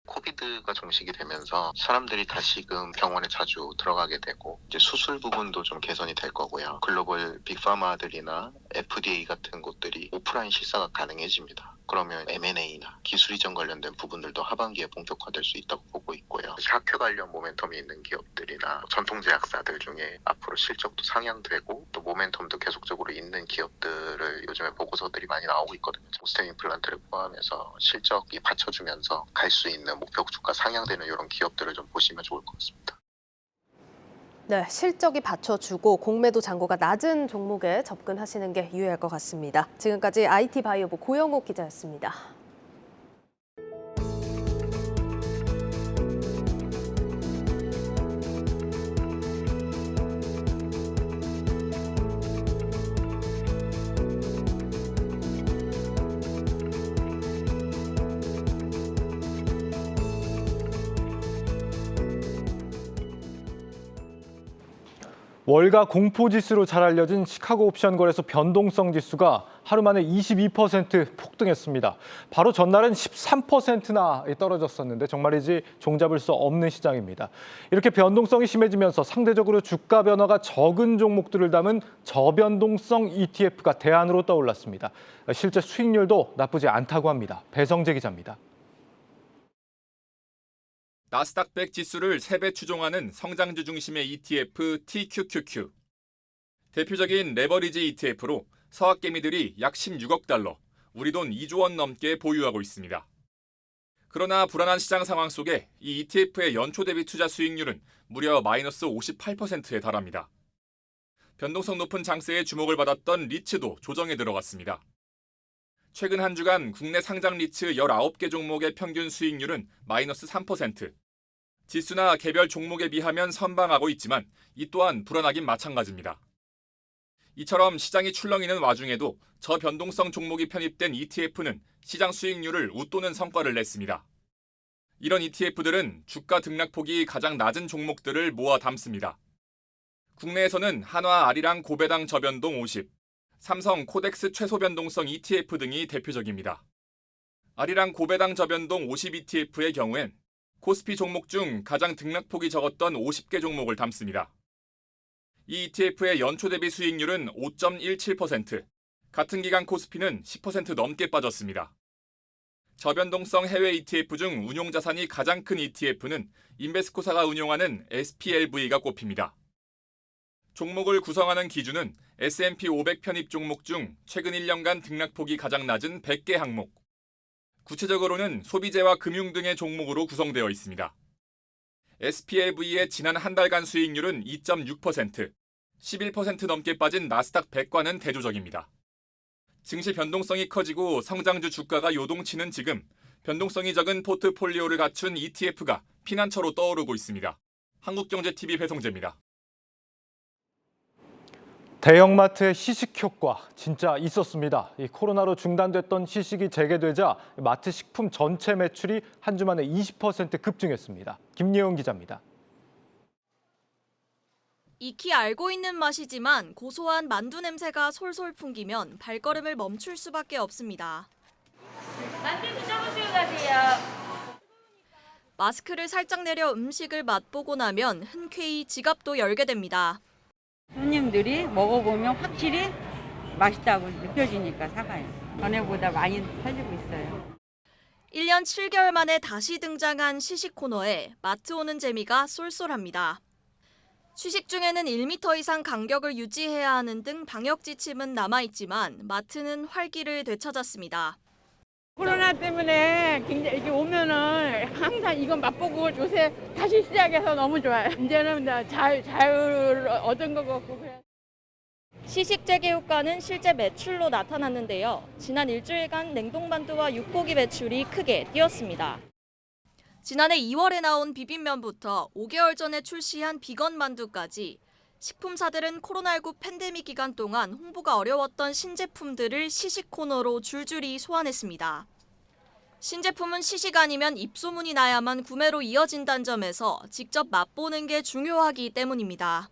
코비드가 종식이 되면서 사람들이 다시금 병원에 자주 들어가게 되고 이제 수술 부분도 좀 개선이 될 거고요. 글로벌 빅파마들이나 FDA 같은 곳들이 오프라인 실사가 가능해집니다. 그러면 M&A나 기술 이전 관련된 부분들도 하반기에 본격화될 수 있다고 보고 있고요. 학회 관련 모멘텀이 있는 기업들이나 전통 제약사들 중에 앞으로 실적도 상향되고 또 모멘텀도 계속적으로 있는 기업들을 요즘에 보고서들이 많이 나오고 있거든요. 스테인 임플란트를 포함해서 실적이 받쳐주면서 갈 수 있는 목표 주가 상향되는 이런 기업들을 좀 보시면 좋을 것 같습니다. 네, 실적이 받쳐주고 공매도 잔고가 낮은 종목에 접근하시는 게 유효할 것 같습니다. 지금까지 IT 바이오부 고영욱 기자였습니다. 월가 공포지수로 잘 알려진 시카고 옵션 거래소 변동성 지수가 하루 만에 22% 폭등했습니다. 바로 전날은 13%나 떨어졌었는데 정말이지 종잡을 수 없는 시장입니다. 이렇게 변동성이 심해지면서 상대적으로 주가 변화가 적은 종목들을 담은 저변동성 ETF가 대안으로 떠올랐습니다. 실제 수익률도 나쁘지 않다고 합니다. 배성재 기자입니다. 나스닥 100 지수를 3배 추종하는 성장주 중심의 ETF TQQQ. 대표적인 레버리지 ETF로 서학개미들이 약 16억 달러, 우리 돈 2조 원 넘게 보유하고 있습니다. 그러나 불안한 시장 상황 속에 이 ETF의 연초 대비 투자 수익률은 무려 마이너스 58%에 달합니다. 변동성 높은 장세에 주목을 받았던 리츠도 조정에 들어갔습니다. 최근 한 주간 국내 상장 리츠 19개 종목의 평균 수익률은 마이너스 3%. 지수나 개별 종목에 비하면 선방하고 있지만 이 또한 불안하긴 마찬가지입니다. 이처럼 시장이 출렁이는 와중에도 저변동성 종목이 편입된 ETF는 시장 수익률을 웃도는 성과를 냈습니다. 이런 ETF들은 주가 등락폭이 가장 낮은 종목들을 모아 담습니다. 국내에서는 한화 아리랑 고배당 저변동 50, 삼성 코덱스 최소 변동성 ETF 등이 대표적입니다. 아리랑 고배당 저변동 50 ETF의 경우엔 코스피 종목 중 가장 등락폭이 적었던 50개 종목을 담습니다. 이 ETF의 연초 대비 수익률은 5.17%, 같은 기간 코스피는 10% 넘게 빠졌습니다. 저변동성 해외 ETF 중 운용 자산이 가장 큰 ETF는 인베스코사가 운용하는 SPLV가 꼽힙니다. 종목을 구성하는 기준은 S&P 500 편입 종목 중 최근 1년간 등락폭이 가장 낮은 100개 항목. 구체적으로는 소비재와 금융 등의 종목으로 구성되어 있습니다. SPLV의 지난 한 달간 수익률은 2.6%, 11% 넘게 빠진 나스닥 100과는 대조적입니다. 증시 변동성이 커지고 성장주 주가가 요동치는 지금 변동성이 적은 포트폴리오를 갖춘 ETF가 피난처로 떠오르고 있습니다. 한국경제TV 배성재입니다. 대형마트의 시식 효과 진짜 있었습니다. 이 코로나로 중단됐던 시식이 재개되자 마트 식품 전체 매출이 한 주 만에 20% 급증했습니다. 김예원 기자입니다. 익히 알고 있는 맛이지만 고소한 만두 냄새가 솔솔 풍기면 발걸음을 멈출 수밖에 없습니다. 만두 드셔보시고 가세요. 마스크를 살짝 내려 음식을 맛보고 나면 흔쾌히 지갑도 열게 됩니다. 손님들이 먹어보면 확실히 맛있다고 느껴지니까 사가요. 전에보다 많이 팔리고 있어요. 1년 7개월 만에 다시 등장한 시식 코너에 마트 오는 재미가 쏠쏠합니다. 휴식 중에는 1m 이상 간격을 유지해야 하는 등 방역 지침은 남아있지만 마트는 활기를 되찾았습니다. 코로나 때문에 굉장히 이렇게 오면은 항상 이건 맛보고 요새 다시 시작해서 너무 좋아요. 이제는 자유를 얻은 것 같고 그래. 시식 재개 효과는 실제 매출로 나타났는데요. 지난 일주일간 냉동만두와 육고기 매출이 크게 뛰었습니다. 지난해 2월에 나온 비빔면부터 5개월 전에 출시한 비건 만두까지 식품사들은 코로나19 팬데믹 기간 동안 홍보가 어려웠던 신제품들을 시식 코너로 줄줄이 소환했습니다. 신제품은 시식 아니면 입소문이 나야만 구매로 이어진다는 점에서 직접 맛보는 게 중요하기 때문입니다.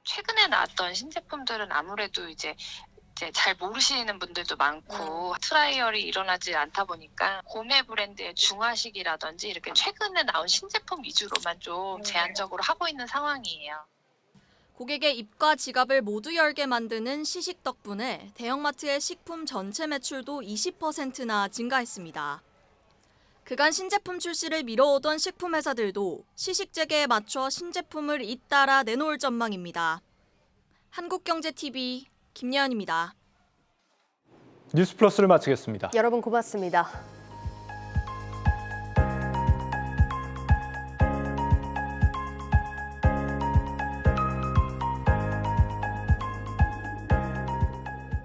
최근에 나왔던 신제품들은 아무래도 이제 잘 모르시는 분들도 많고 트라이얼이 일어나지 않다 보니까 고메 브랜드의 중화식이라든지 이렇게 최근에 나온 신제품 위주로만 좀 제한적으로 하고 있는 상황이에요. 고객의 입과 지갑을 모두 열게 만드는 시식 덕분에 대형마트의 식품 전체 매출도 20%나 증가했습니다. 그간 신제품 출시를 미뤄오던 식품회사들도 시식 재개에 맞춰 신제품을 잇따라 내놓을 전망입니다. 한국경제TV 김예은입니다. 뉴스플러스를 마치겠습니다. 여러분 고맙습니다.